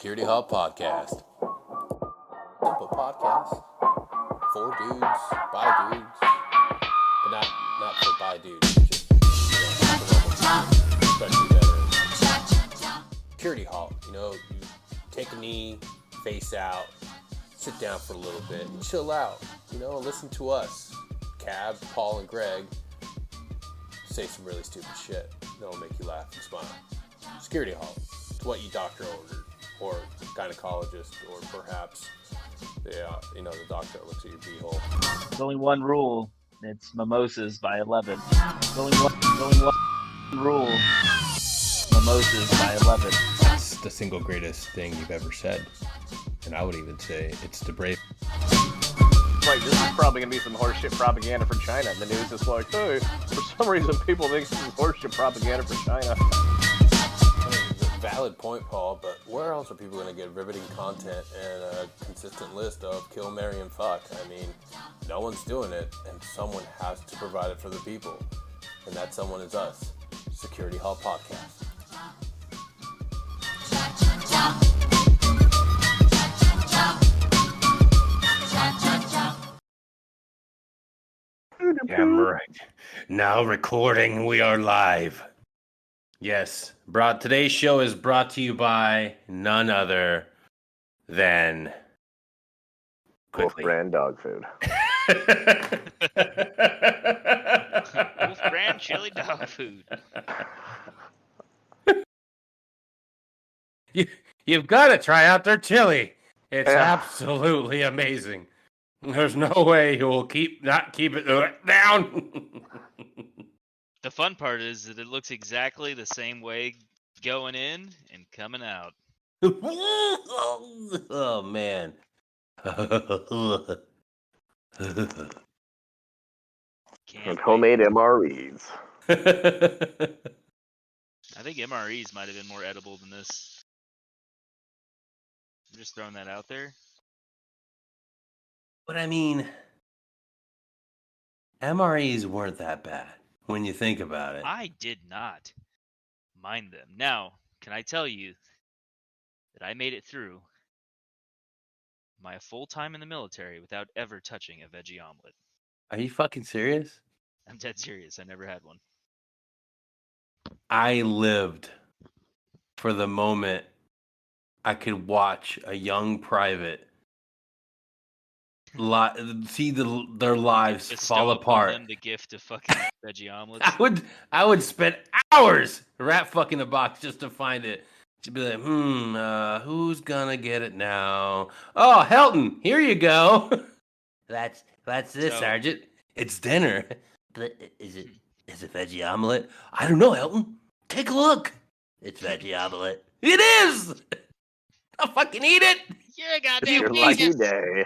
Security Hall Podcast. Simple podcast for dudes, by dudes, but not for by dudes, just especially veterans. Security Hall, you take a knee, face out, sit down for a little bit, and chill out. Listen to us, Cab, Paul, and Greg, say some really stupid shit that'll make you laugh and smile. Security Hall. It's what your doctor ordered, or gynecologist, or perhaps the doctor that looks at your beehole. There's only one rule. It's mimosas by 11. There's only one rule. Mimosas by 11. That's the single greatest thing you've ever said. And I would even say it's the brave. Like, this is probably going to be some horseshit propaganda for China. And the news is like, hey, for some reason people think this is horseshit propaganda for China. It's a valid point, Paul, but where else are people going to get riveting content and a consistent list of kill, marry, and fuck? I mean, no one's doing it, and someone has to provide it for the people. And that someone is us, Security Hall Podcast. Damn right. Now recording, we are live. Yes, today's show is brought to you by none other than Wolf brand dog food. Wolf brand chili dog food. You've got to try out their chili. It's absolutely amazing. There's no way you will not keep it down. The fun part is that it looks exactly the same way going in and coming out. Oh, man. And homemade MREs. I think MREs might have been more edible than this. I'm just throwing that out there. But I mean, MREs weren't that bad when you think about it. I did not mind them. Now, can I tell you that I made it through my full time in the military without ever touching a veggie omelet? Are you fucking serious? I'm dead serious. I never had one. I lived for the moment I could watch a young private see their lives fall apart. Them the gift of fucking veggie omelets. I would spend hours rat fucking a box just to find it. To be like, who's gonna get it now? Oh, Helton, here you go. That's this, Sergeant. It's dinner. Is it veggie omelet? I don't know, Helton. Take a look. It's veggie omelet. It is. I'll fucking eat it. You're a goddamn Your lucky day.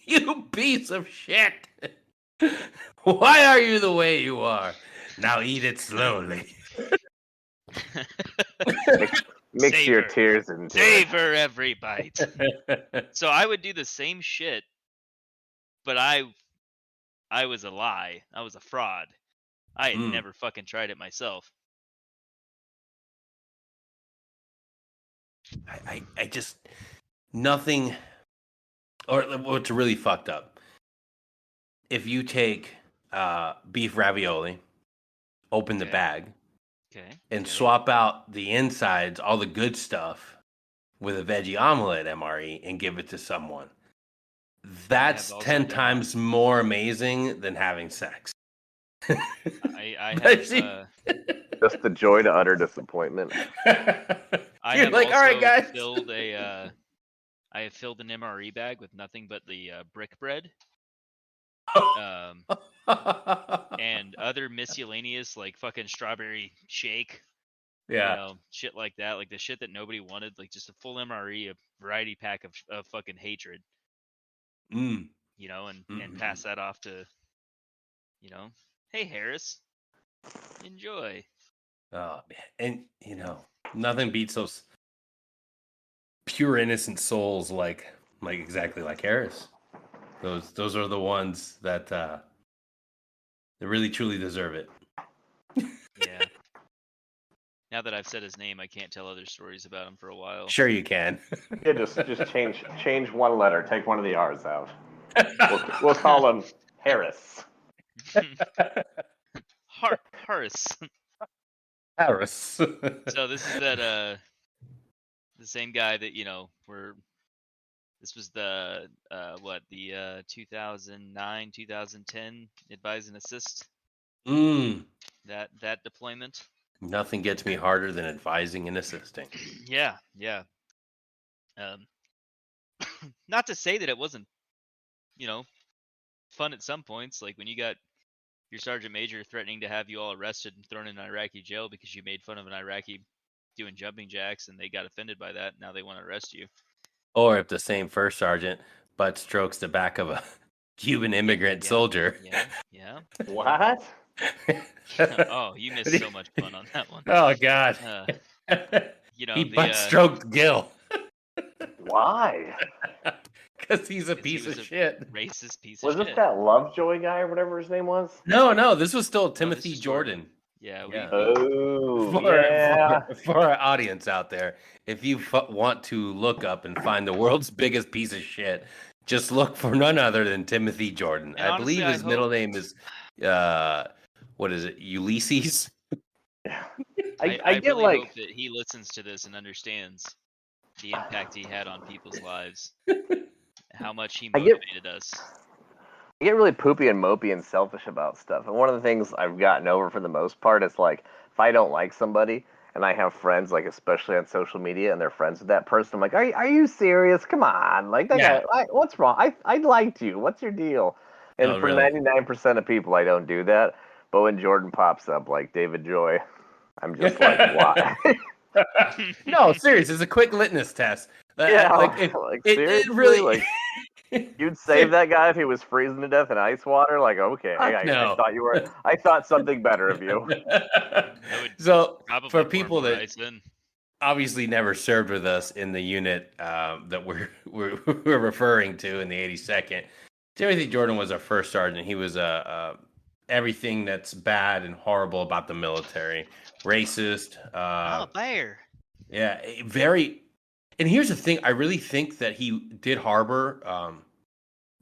You piece of shit. Why are you the way you are? Now eat it slowly. Mix your tears into savor every bite. So I would do the same shit, but I was a lie. I was a fraud. I had never fucking tried it myself. I just nothing. Or what's really fucked up? If you take beef ravioli, open the bag, and swap out the insides, all the good stuff, with a veggie omelet MRE and give it to someone, that's 10 times more amazing than having sex. I have just the joy to utter disappointment. I You're have like, also all right, guys. I have filled an MRE bag with nothing but the brick bread, and other miscellaneous like fucking strawberry shake, shit like that, like the shit that nobody wanted, like just a full MRE, a variety pack of fucking hatred, and pass that off to, hey Harris, enjoy. Oh man, and nothing beats those pure innocent souls like exactly like Harris. Those are the ones that they really truly deserve it. Yeah. Now that I've said his name, I can't tell other stories about him for a while. Sure you can. Yeah, just change one letter. Take one of the R's out. We'll call him Harris. Harris. Harris. So this is the same guy that this was the 2009 2010 advise and assist that deployment. Nothing gets me harder than advising and assisting. Yeah. Not to say that it wasn't fun at some points, like when you got your sergeant major threatening to have you all arrested and thrown in an Iraqi jail because you made fun of an Iraqi doing jumping jacks and they got offended by that. Now they want to arrest you. Or if the same first sergeant butt strokes the back of a Cuban immigrant soldier. Yeah. What? Oh, you missed so much fun on that one. Oh God. He butt stroked Gil. Why? Because he's a piece of shit. Racist piece of shit. Was shit. it that Lovejoy guy or whatever his name was? No, this was still Timothy Jordan. Yeah. For our audience out there, if you want to look up and find the world's biggest piece of shit, just look for none other than Timothy Jordan. And I honestly, believe his middle name is, what is it, Ulysses? I really hope that he listens to this and understands the impact he had on people's lives, how much he motivated us. I get really poopy and mopey and selfish about stuff. And one of the things I've gotten over for the most part is like, if I don't like somebody and I have friends, like especially on social media, and they're friends with that person, I'm like, are you serious? Come on. Like, that guy, what's wrong? I liked you. What's your deal? And for really? 99% of people, I don't do that. But when Jordan pops up like David Joy, I'm just like, why? No, serious. It's a quick litmus test. Seriously? It really... Like, you'd save that guy if he was freezing to death in ice water? Like, okay, I thought you were. I thought something better of you. So, for people that obviously never served with us in the unit that we're referring to in the 82nd, Timothy Jordan was our first sergeant. He was everything that's bad and horrible about the military, racist. Bear. Yeah, very. And here's the thing: I really think that he did harbor.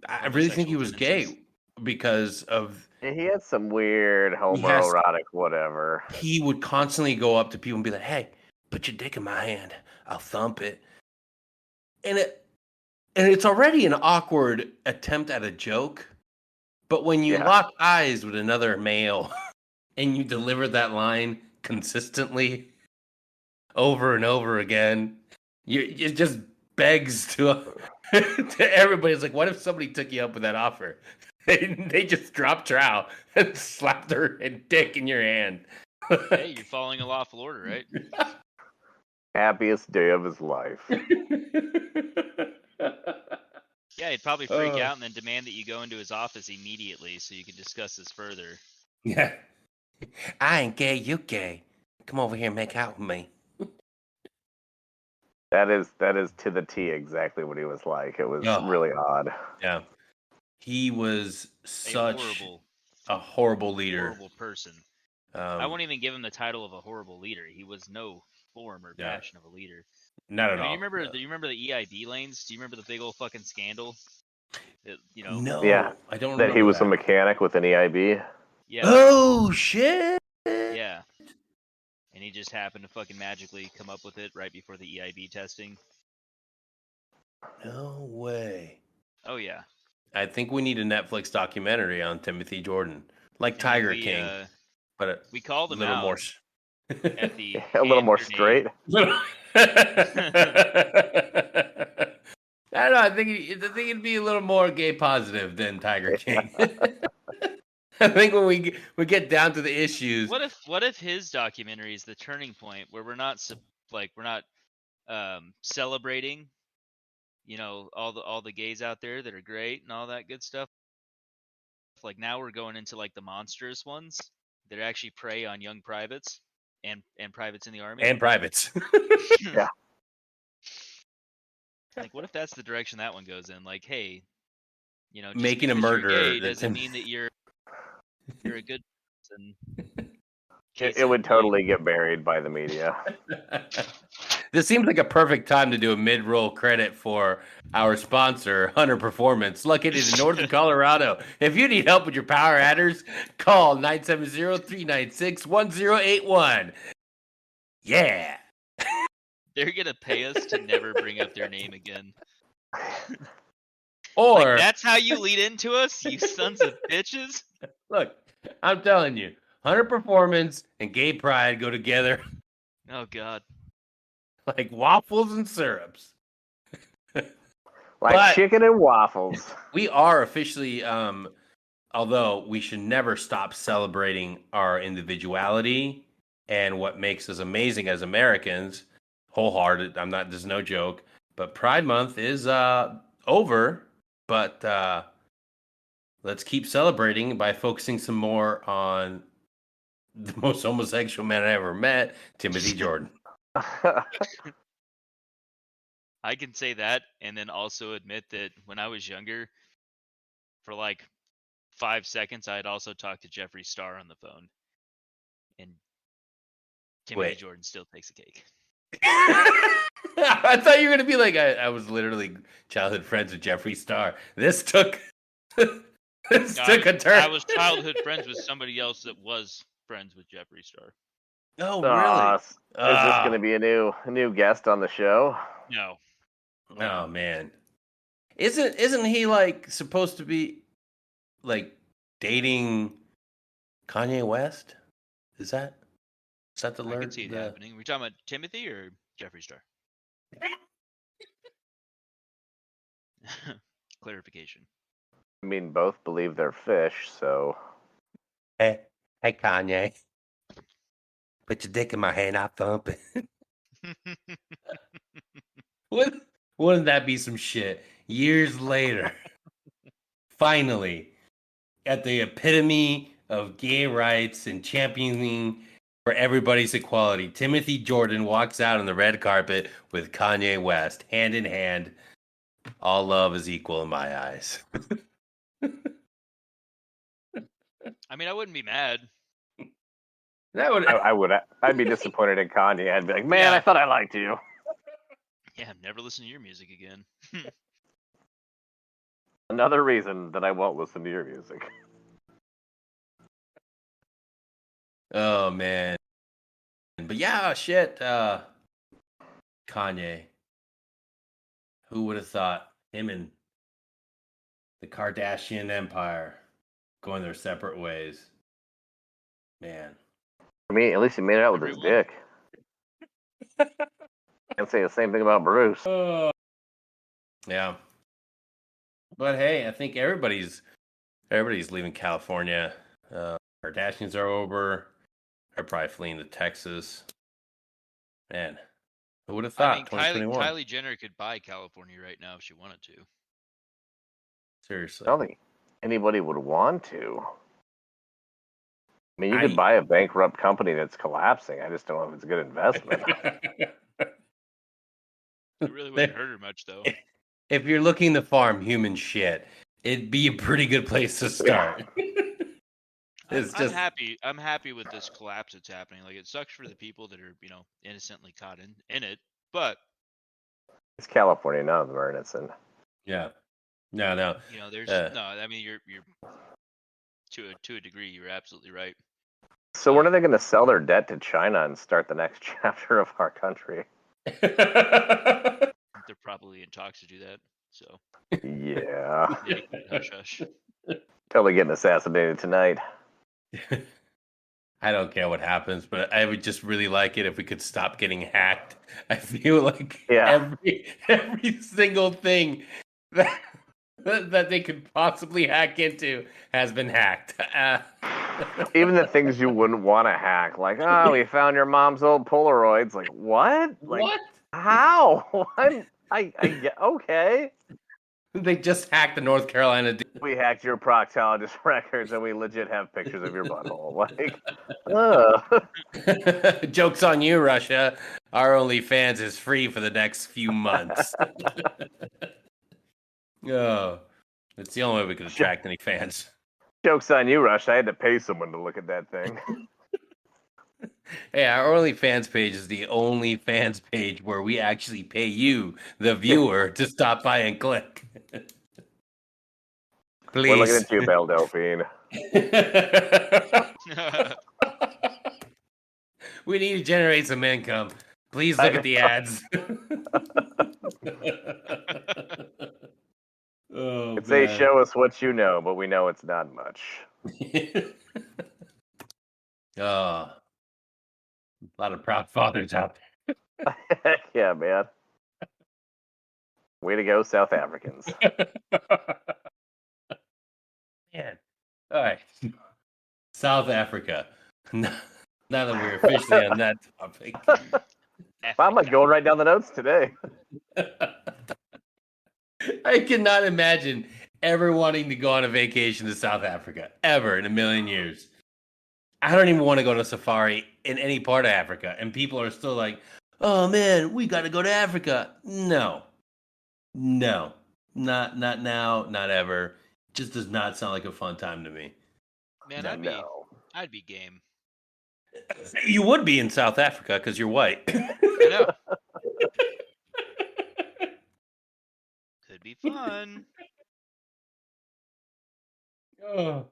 I really think he was gay because of. He had some weird homoerotic whatever. He would constantly go up to people and be like, "Hey, put your dick in my hand. I'll thump it." And it's already an awkward attempt at a joke, but when you lock eyes with another male and you deliver that line consistently over and over again. It just begs to everybody. It's like, what if somebody took you up with that offer? They just dropped trow and slapped her dick in your hand. Hey, you're following a lawful order, right? Happiest day of his life. Yeah, he'd probably freak out and then demand that you go into his office immediately so you can discuss this further. Yeah. I ain't gay, you gay. Come over here and make out with me. That is to the T exactly what he was like. It was really odd. Yeah. He was such a horrible leader. Horrible person. I won't even give him the title of a horrible leader. He was no form or fashion of a leader. Not at all. Do you remember the EIB lanes? Do you remember the big old fucking scandal? No. Yeah. I don't remember that he was a mechanic with an EIB. Yeah. Oh shit. Yeah. And he just happened to fucking magically come up with it right before the EIB testing. No way. Oh, yeah. I think we need a Netflix documentary on Timothy Jordan. Like Tiger King. But we called him a little out more... at the a little more straight. I don't know. I think it'd be a little more gay positive than Tiger King. I think when we get down to the issues, what if his documentary is the turning point where we're not celebrating, all the gays out there that are great and all that good stuff. Like now we're going into like the monstrous ones that actually prey on young privates and privates in the army and privates. Yeah. Like, what if that's the direction that one goes in? Like, hey, just making a murderer doesn't mean that you're a good person. It would totally get buried by the media. This seems like a perfect time to do a mid-roll credit for our sponsor, Hunter Performance, located in Northern Colorado. If you need help with your power adders, call 970-396-1081. Yeah. They're going to pay us to never bring up their name again. Or like, that's how you lead into us, you sons of bitches? Look, I'm telling you, Hunter Performance and gay pride go together. Oh, God. Like waffles and syrups. Like chicken and waffles. We are officially, although we should never stop celebrating our individuality and what makes us amazing as Americans. Wholehearted. There's no joke. But Pride Month is over. But let's keep celebrating by focusing some more on the most homosexual man I ever met, Timothy Jordan. I can say that and then also admit that when I was younger, for like 5 seconds, I had also talked to Jeffree Star on the phone. And Timothy Jordan still takes a cake. I thought you were going to be like, I was literally childhood friends with Jeffree Star. This took a turn. I was childhood friends with somebody else that was friends with Jeffree Star. Oh, really? Is this going to be a new guest on the show? No. Oh, man. Isn't he like supposed to be like dating Kanye West? Is that the I can see it happening. Are we talking about Timothy or Jeffree Star? Clarification. I mean, both believe they're fish, so. Hey, Kanye. Put your dick in my hand, I thump it. Wouldn't that be some shit? Years later, finally, at the epitome of gay rights and championing for everybody's equality, Timothy Jordan walks out on the red carpet with Kanye West, hand in hand. All love is equal in my eyes. I mean, I wouldn't be mad. I'd be disappointed in Kanye. I'd be like, man, I thought I liked you. Yeah, never listen to your music again. Another reason that I won't listen to your music. Oh, man. But yeah, shit. Kanye. Who would have thought him and the Kardashian empire going their separate ways? Man. I mean, at least he made it out with his dick. Can't say the same thing about Bruce. Yeah. But hey, I think everybody's leaving California. Kardashians are over. They're probably fleeing to Texas. Man, who would have thought? I mean, 2021. Kylie Jenner could buy California right now if she wanted to. Seriously. I don't think anybody would want to. I mean, you could buy a bankrupt company that's collapsing. I just don't know if it's a good investment. It really wouldn't hurt her much, though. If you're looking to farm human shit, it'd be a pretty good place to start. I'm happy with this collapse that's happening. Like, it sucks for the people that are, innocently caught in it, but it's California, none of them are innocent. Yeah. No. There's no. I mean, you're to a degree, you're absolutely right. So when are they going to sell their debt to China and start the next chapter of our country? They're probably in talks to do that. So yeah. Hush, hush. Totally getting assassinated tonight. I don't care what happens, but I would just really like it if we could stop getting hacked. I feel like every single thing that they could possibly hack into has been hacked. Even the things you wouldn't want to hack, like, we found your mom's old Polaroids. Like, what? Like, what? How? Okay. They just hacked the North Carolina. We hacked your proctologist records, and we legit have pictures of your butthole. Like, Joke's on you, Russia. Our OnlyFans is free for the next few months. Oh, it's the only way we could attract any fans. Joke's on you, Russia. I had to pay someone to look at that thing. Hey, our OnlyFans page is the only fans page where we actually pay you, the viewer, to stop by and click. Please. We're looking at you, Belle Delphine. We need to generate some income. Please look at the ads. Oh, It's a show us what you know, but we know it's not much. Oh, a lot of proud fathers out there. Yeah, man. Way to go, South Africans. Man. All right. South Africa. Now that we're officially on that topic. I'm like going right down the notes today. I cannot imagine ever wanting to go on a vacation to South Africa, ever in a million years. I don't even want to go to safari in any part of Africa. And people are still like, oh man, we got to go to Africa. No, not now, not ever. Just does not sound like a fun time to me. Man, I'd be game. You would be in South Africa because you're white. I know. Could be fun. Oh.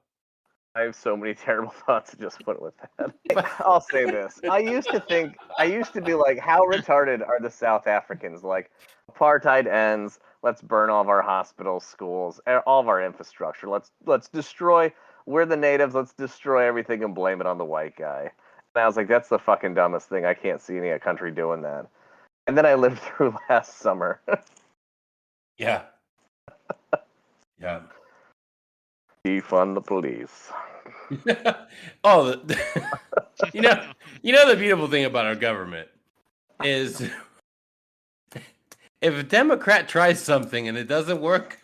I have so many terrible thoughts to just put with that. I'll say this. I used to be like, how retarded are the South Africans? Like, apartheid ends, let's burn all of our hospitals, schools, all of our infrastructure. Let's destroy, we're the natives, let's destroy everything and blame it on the white guy. And I was like, that's the fucking dumbest thing. I can't see any country doing that. And then I lived through last summer. Yeah. Yeah. Defund the police. Oh, you know the beautiful thing about our government is if a Democrat tries something and it doesn't work,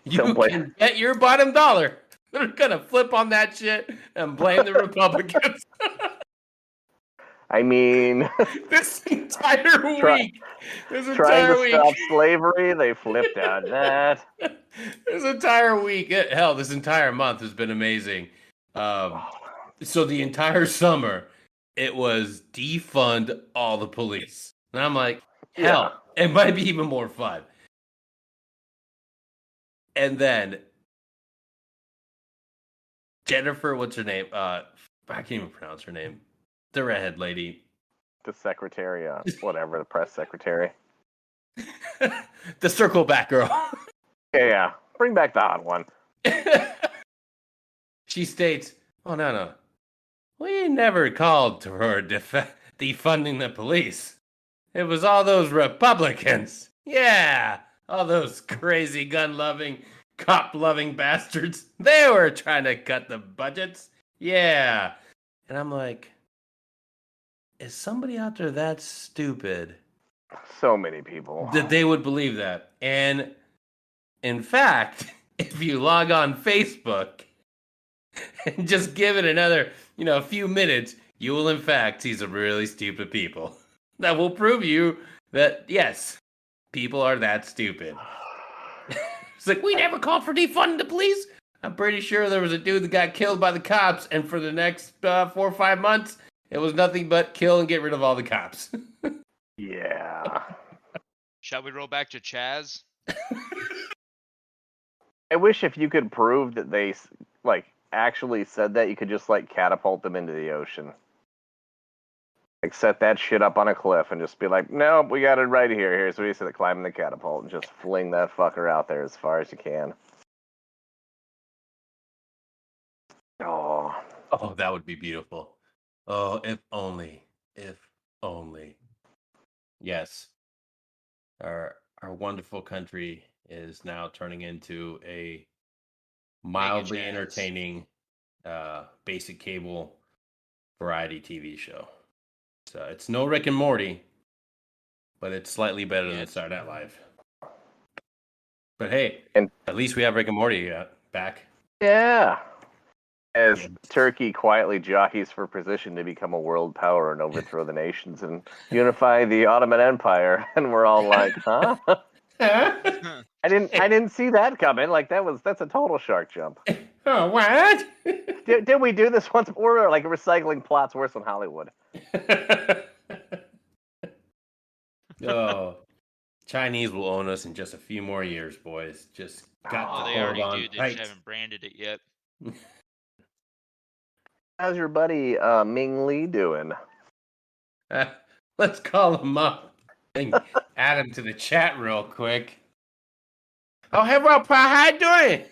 you can bet your bottom dollar they're gonna flip on that shit and blame the Republicans. I mean, this entire week, trying to stop slavery, they flipped on that. This entire week, hell, this entire month has been amazing. So the entire summer, it was defund all the police. And I'm like, hell, It might be even more fun. And then Jennifer, what's her name? I can't even pronounce her name. The redhead lady. The secretary, whatever, the press secretary. The circle back girl. Yeah. Bring back the hot one. She states, oh, no. We never called for defunding the police. It was all those Republicans. Yeah. All those crazy gun-loving, cop-loving bastards. They were trying to cut the budgets. Yeah. And I'm like, is somebody out there that stupid? So many people. That they would believe that. And in fact, if you log on Facebook and just give it another, a few minutes, you will in fact see some really stupid people. That will prove you that, yes, people are that stupid. It's like, we never called for defunding the police. I'm pretty sure there was a dude that got killed by the cops, and for the next 4 or 5 months, it was nothing but kill and get rid of all the cops. Yeah. Shall we roll back to Chaz? I wish if you could prove that they, actually said that, you could just, catapult them into the ocean. Set that shit up on a cliff and just be like, nope, we got it right here. Here's what you said, climbing the catapult, and just fling that fucker out there as far as you can. Oh, that would be beautiful. Oh, if only. Yes. Our wonderful country is now turning into a mildly entertaining basic cable variety TV show. So it's no Rick and Morty, but it's slightly better than Saturday Night Live. But hey, at least we have Rick and Morty back. Yeah. As Turkey quietly jockeys for position to become a world power and overthrow the nations and unify the Ottoman Empire, and we're all like, huh? I didn't see that coming. That's a total shark jump. Oh, what? Did we do this once before? Like recycling plots worse than Hollywood. Oh, Chinese will own us in just a few more years, boys. Just got to They hold already on do. They tight. just haven't branded it yet. How's your buddy Ming Lee doing? Let's call him up and add him to the chat real quick. Oh, hey, bro, Pa, how you doing?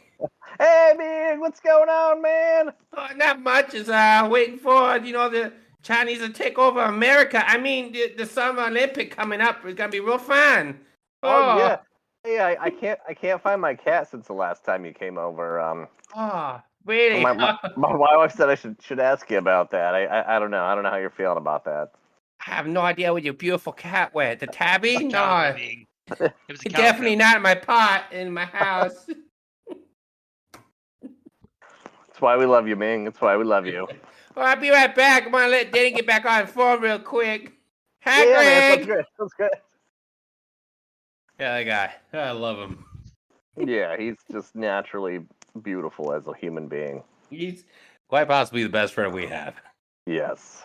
Hey, Ming, what's going on, man? Oh, not much. Just waiting for the Chinese to take over America. I mean, the Summer Olympic coming up is gonna be real fun. Oh yeah. Hey, I can't find my cat since the last time you came over. Oh, really? My wife said I should ask you about that. I don't know. I don't know how you're feeling about that. I have no idea what your beautiful cat went. The tabby? No, It was a definitely not in my pot in my house. That's why we love you, Ming. That's why we love you. Well, I'll be right back. I'm gonna let Danny get back on the phone real quick. Hi, Yeah, Greg. man, that's good. That's good. Yeah, that guy. I love him. Yeah, he's just naturally beautiful as a human being. He's quite possibly the best friend we have. Yes.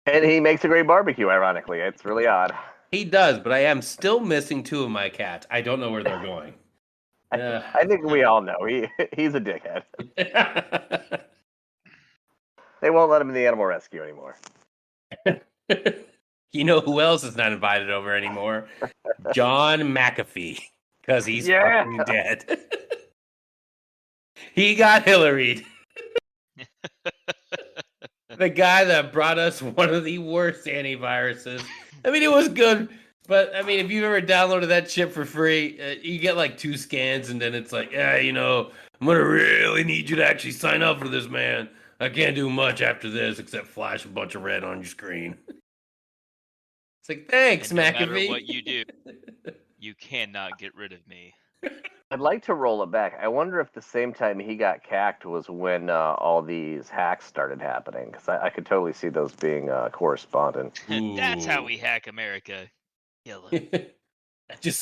And he makes a great barbecue, ironically. It's really odd. He does, but I am still missing 2 of my cats. I don't know where they're going. I think we all know. He's a dickhead. They won't let him in the animal rescue anymore. You know who else is not invited over anymore? John McAfee, because he's fucking dead. He got Hillaried. The guy that brought us one of the worst antiviruses. I mean, it was good, but I mean, if you've ever downloaded that shit for free, you get like 2 scans, and then it's like, yeah, I'm gonna really need you to actually sign up for this, man. I can't do much after this except flash a bunch of red on your screen. It's like, thanks, and no McAfee. matter what you do, you cannot get rid of me. I'd like to roll it back. I wonder if the same time he got cacked was when all these hacks started happening, because I could totally see those being correspondent. That's how we hack America. Kill him.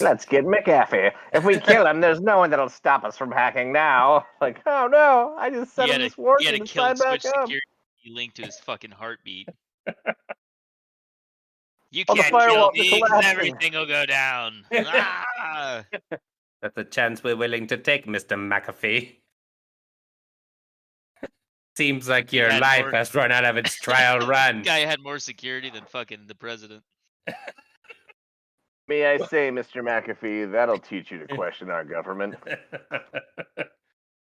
Let's get McAfee. If we kill him, there's no one that'll stop us from hacking now. Like, oh no, I just sent him this warning He had to to kill sign back Switch up. security linked to his fucking heartbeat. You Oh, the can't kill firewalls are me 'cause collapsing. everything will go down. Ah! That's a chance we're willing to take, Mr. McAfee. Seems like your life has run out of its trial run. Guy had more security than fucking the president. May I say, Mr. McAfee, that'll teach you to question our government.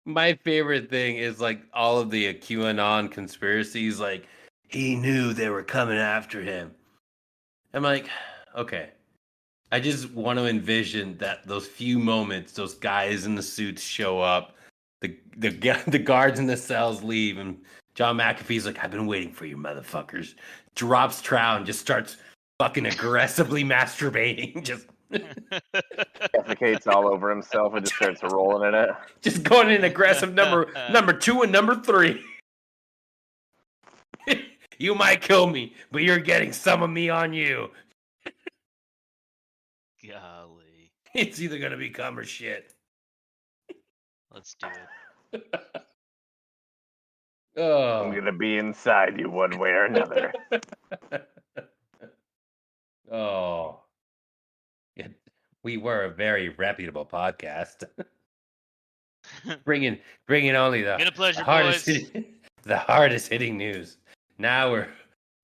My favorite thing is like all of the QAnon conspiracies, like, he knew they were coming after him. I'm like, okay. I just want to envision that those few moments, those guys in the suits show up, the guards in the cells leave, and John McAfee's like, I've been waiting for you, motherfuckers. Drops trow and just starts fucking aggressively masturbating. Just defecates all over himself and just starts rolling in it. Just going in aggressive number 2 and number 3. You might kill me, but you're getting some of me on you. Golly. It's either gonna be cum or shit. Let's do it. Oh. I'm gonna be inside you one way or another. Oh. We were a very reputable podcast. bringing only the, Been a pleasure, the hardest hitting news. Now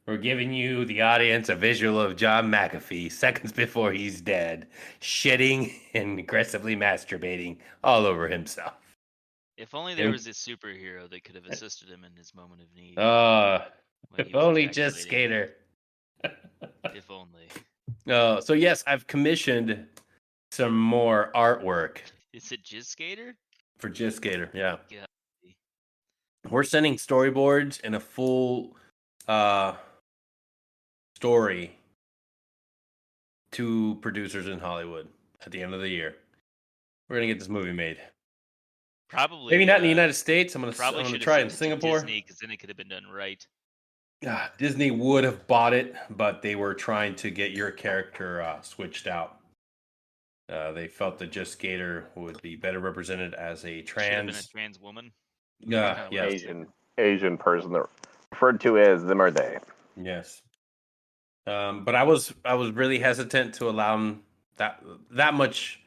we're giving you, the audience, a visual of John McAfee seconds before he's dead, shitting and aggressively masturbating all over himself. If only there was a superhero that could have assisted him in his moment of need. If only just Skater. If only. So yes, I've commissioned some more artwork. Is it Jizz Skater? For Jizz Skater, yeah. Yeah. We're sending storyboards and a full story to producers in Hollywood at the end of the year. We're gonna get this movie made. Probably. Maybe not in the United States. I'm gonna try it in to Singapore. Disney, because then it could have been done right. Disney would have bought it, but they were trying to get your character switched out. They felt that Just Gator would be better represented as a Should have been a trans. trans woman. Yeah, yes, Asian person that referred to as them or they. yes. But I was really hesitant to allow him that much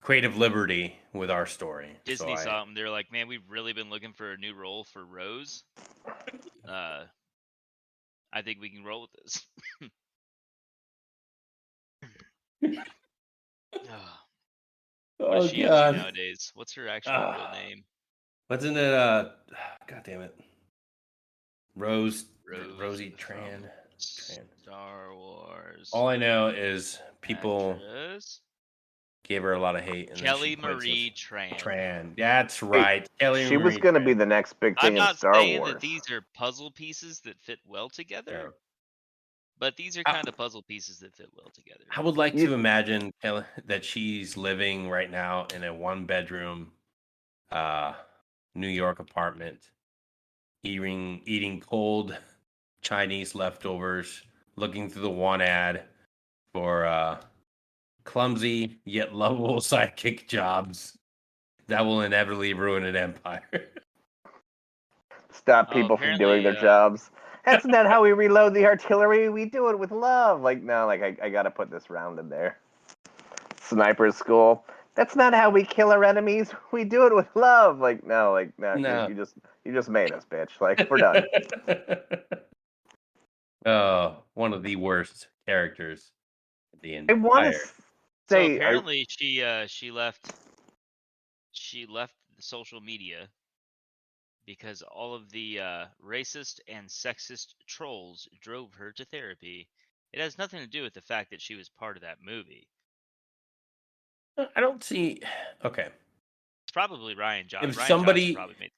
creative liberty with our story. Disney saw them. They're like, man, we've really been looking for a new role for Rose. I think we can roll with this. What is she up to nowadays? What's her actual real name? Wasn't it God damn it. Rosie Tran. Star Wars. All I know is people gave her a lot of hate. And Kelly Marie Tran. That's right. She was going to be the next big thing in Star Wars. I'm not saying that these are puzzle pieces that fit well together, but these are kind of puzzle pieces that fit well together. I would like to imagine that she's living right now in a one-bedroom New York apartment, eating cold Chinese leftovers, looking through the one ad for clumsy yet lovable sidekick jobs that will inevitably ruin an empire. Stop people from doing their jobs. That's not how we reload the artillery. We do it with love. Like, no, like I got to put this round in there. Sniper school. That's not how we kill our enemies. We do it with love. Like, no. You just made us, bitch. Like, we're done. One of the worst characters in the entire. I want to say. So apparently, she left the social media because all of the racist and sexist trolls drove her to therapy. It has nothing to do with the fact that she was part of that movie. I don't see. Okay. It's probably Ryan Johnson. If somebody probably made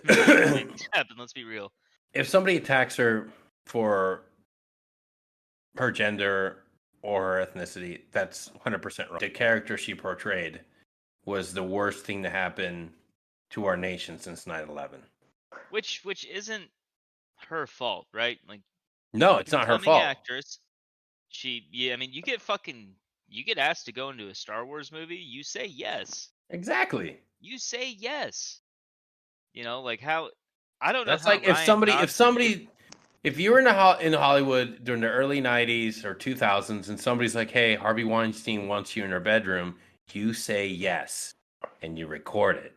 it happen. Let's be real. If somebody attacks her for her gender or her ethnicity, that's 100% wrong. The character she portrayed was the worst thing to happen to our nation since 9/11. Which isn't her fault, right? Like, no, it's not her fault. Actress. You get asked to go into a Star Wars movie, you say yes. Exactly. You say yes. You know, like how I don't know. That's like if you were in Hollywood during the early 90s or 2000s and somebody's like, hey, Harvey Weinstein wants you in her bedroom, you say yes and you record it.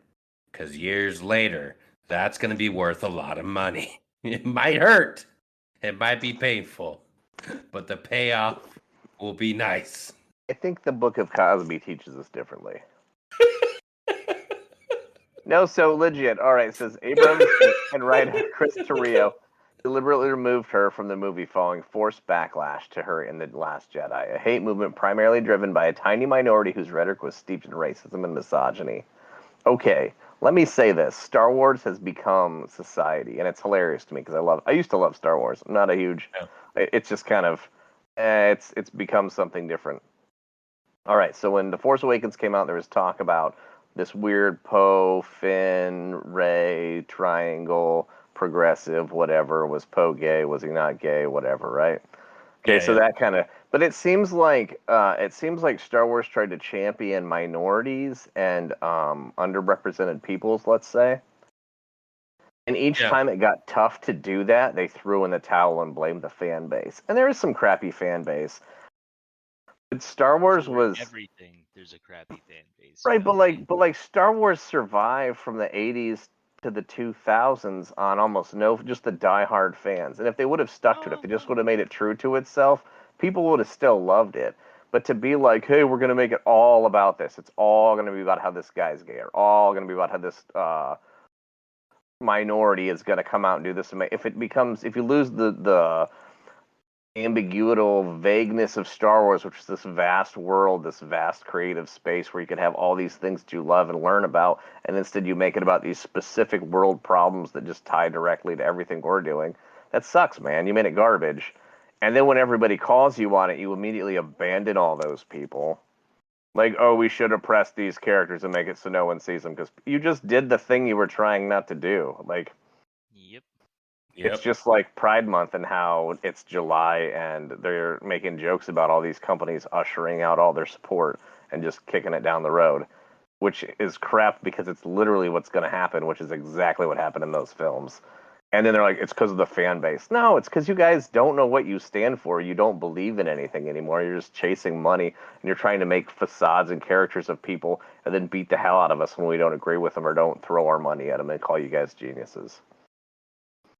Because years later, that's going to be worth a lot of money. It might hurt. It might be painful. But the payoff will be nice. I think the Book of Cosby teaches us differently. No, so legit. All right, it says Abrams and writer Chris Terrio deliberately removed her from the movie following forced backlash to her in The Last Jedi, a hate movement primarily driven by a tiny minority whose rhetoric was steeped in racism and misogyny. Okay, let me say this. Star Wars has become society, and it's hilarious to me because I used to love Star Wars. I'm not a huge... Yeah. It's just kind of... it's become something different. All right, so when The Force Awakens came out, there was talk about this weird Poe, Finn, Rey, triangle, progressive, whatever. Was Poe gay? Was he not gay? Whatever, right? Okay, so that kind of... But it seems like Star Wars tried to champion minorities and underrepresented peoples, let's say. And each time it got tough to do that, they threw in the towel and blamed the fan base. And there is some crappy fan base. But Star Wars was everything. There's a crappy fan base, right? But like Star Wars survived from the '80s to the 2000s on almost just the diehard fans. And if they would have stuck to it, if they just would have made it true to itself, people would have still loved it. But to be like, hey, we're gonna make it all about this. It's all gonna be about how this guy's gay, or all gonna be about how this minority is gonna come out and do this. If you lose the ambiguital vagueness of Star Wars, which is this vast world, this vast creative space where you could have all these things that you love and learn about, and instead you make it about these specific world problems that just tie directly to everything we're doing. That sucks, man. You made it garbage. And then when everybody calls you on it, you immediately abandon all those people. Like, oh, we should oppress these characters and make it so no one sees them, because you just did the thing you were trying not to do. Like, yep. Yep. It's just like Pride Month and how it's July and they're making jokes about all these companies ushering out all their support and just kicking it down the road, which is crap because it's literally what's going to happen, which is exactly what happened in those films. And then they're like, it's because of the fan base. No, it's because you guys don't know what you stand for. You don't believe in anything anymore. You're just chasing money, and you're trying to make facades and characters of people and then beat the hell out of us when we don't agree with them or don't throw our money at them and call you guys geniuses.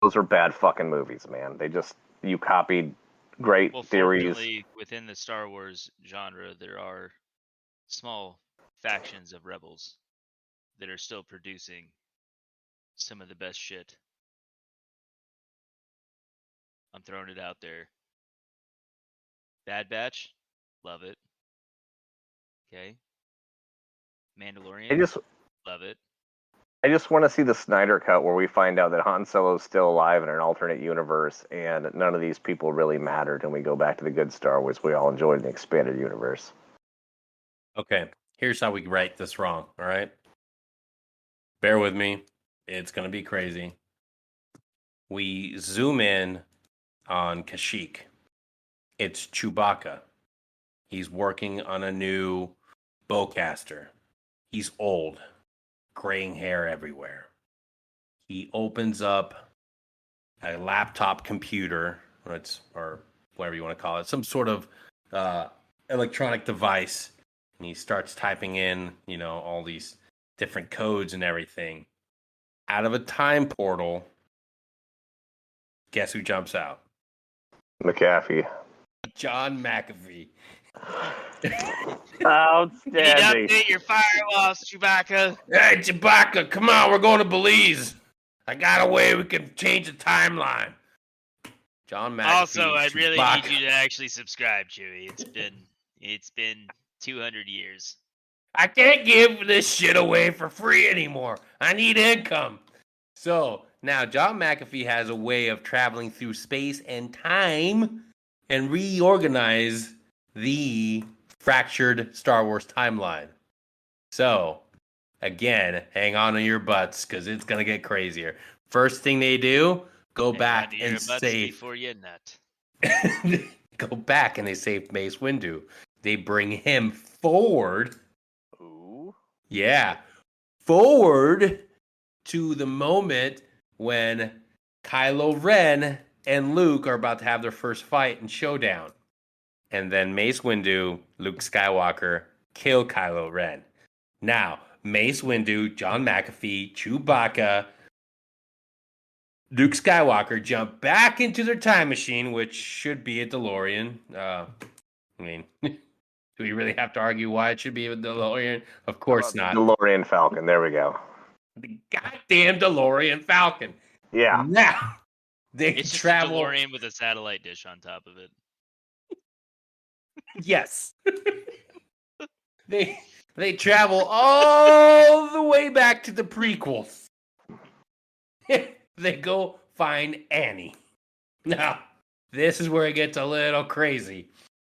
Those are bad fucking movies, man. You copied great theories. Fortunately, within the Star Wars genre, there are small factions of rebels that are still producing some of the best shit. I'm throwing it out there. Bad Batch, love it. Okay. Mandalorian, love it. I just want to see the Snyder Cut where we find out that Han Solo's still alive in an alternate universe and none of these people really mattered and we go back to the good Star Wars we all enjoyed in the expanded universe. Okay, here's how we write this wrong, all right? Bear with me. It's going to be crazy. We zoom in on Kashyyyk. It's Chewbacca. He's working on a new bowcaster. He's old, graying hair everywhere. He opens up a laptop computer, or whatever you want to call it, some sort of electronic device, and he starts typing in, all these different codes and everything. Out of a time portal, guess who jumps out? McAfee. John McAfee. Outstanding. You need to update your firewalls, Chewbacca. Hey, Chewbacca, come on, we're going to Belize. I got a way we can change the timeline. John McAfee. Also, I really Chewbacca. need you to actually subscribe, Chewie. It's been 200 years. I can't give this shit away for free anymore. I need income. So now John McAfee has a way of traveling through space and time and reorganize the fractured Star Wars timeline. So, again, hang on to your butts because it's going to get crazier. First thing they do, go back and save. Before you nut. Go back and they save Mace Windu. They bring him forward. Ooh. Yeah. Forward to the moment when Kylo Ren and Luke are about to have their first fight and showdown. And then Mace Windu, Luke Skywalker, kill Kylo Ren. Now, Mace Windu, John McAfee, Chewbacca, Luke Skywalker jump back into their time machine, which should be a DeLorean. Do we really have to argue why it should be a DeLorean? Of course not. DeLorean Falcon. There we go. The goddamn DeLorean Falcon. Yeah. Now, It's just a DeLorean with a satellite dish on top of it. Yes. They travel all the way back to the prequels. They go find Annie. Now, this is where it gets a little crazy.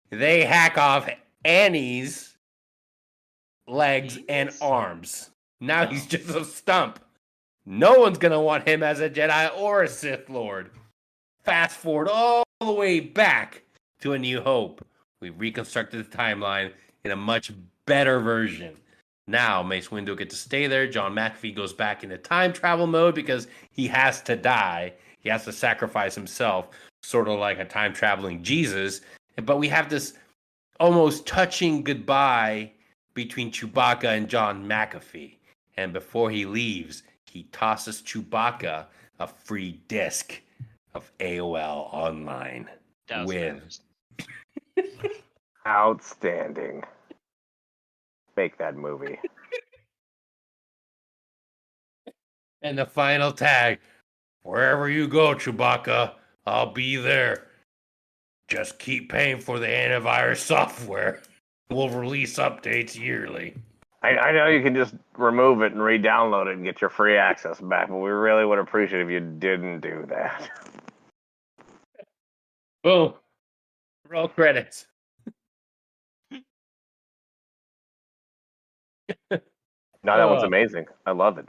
They hack off Annie's legs and arms. Now he's just a stump. No one's going to want him as a Jedi or a Sith Lord. Fast forward all the way back to A New Hope. We reconstructed the timeline in a much better version. Now, Mace Windu gets to stay there. John McAfee goes back into time travel mode because he has to die. He has to sacrifice himself, sort of like a time traveling Jesus. But we have this almost touching goodbye between Chewbacca and John McAfee. And before he leaves, he tosses Chewbacca a free disc of AOL Online with... Outstanding. Make that movie. And the final tag, wherever you go, Chewbacca, I'll be there. Just keep paying for the antivirus software. We'll release updates yearly. I know you can just remove it and re-download it and get your free access back, but we really would appreciate it if you didn't do that. Boom. Roll credits. No, that one's amazing. I love it.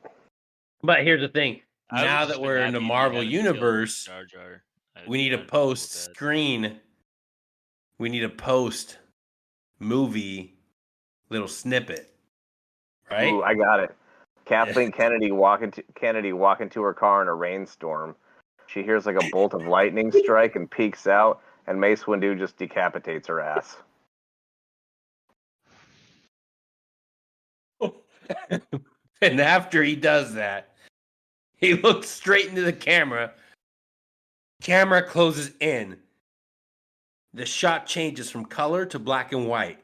But here's the thing. now that we're in the Marvel universe, Jar Jar. we need a post-screen. We need a post-movie little snippet, right? Ooh, I got it. Kathleen Kennedy walking to her car in a rainstorm. She hears like a bolt of lightning strike and peeks out, and Mace Windu just decapitates her ass. And after he does that, he looks straight into the camera. Camera closes in. The shot changes from color to black and white.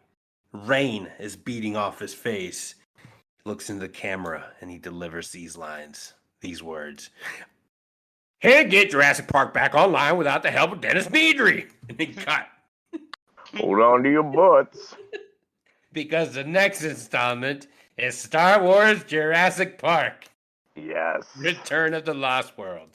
Rain is beating off his face. He looks into the camera and he delivers these lines, these words. Can't get Jurassic Park back online without the help of Dennis Nedry. And he cut. Hold on to your butts. Because the next installment is Star Wars Jurassic Park. Yes. Return of the Lost World.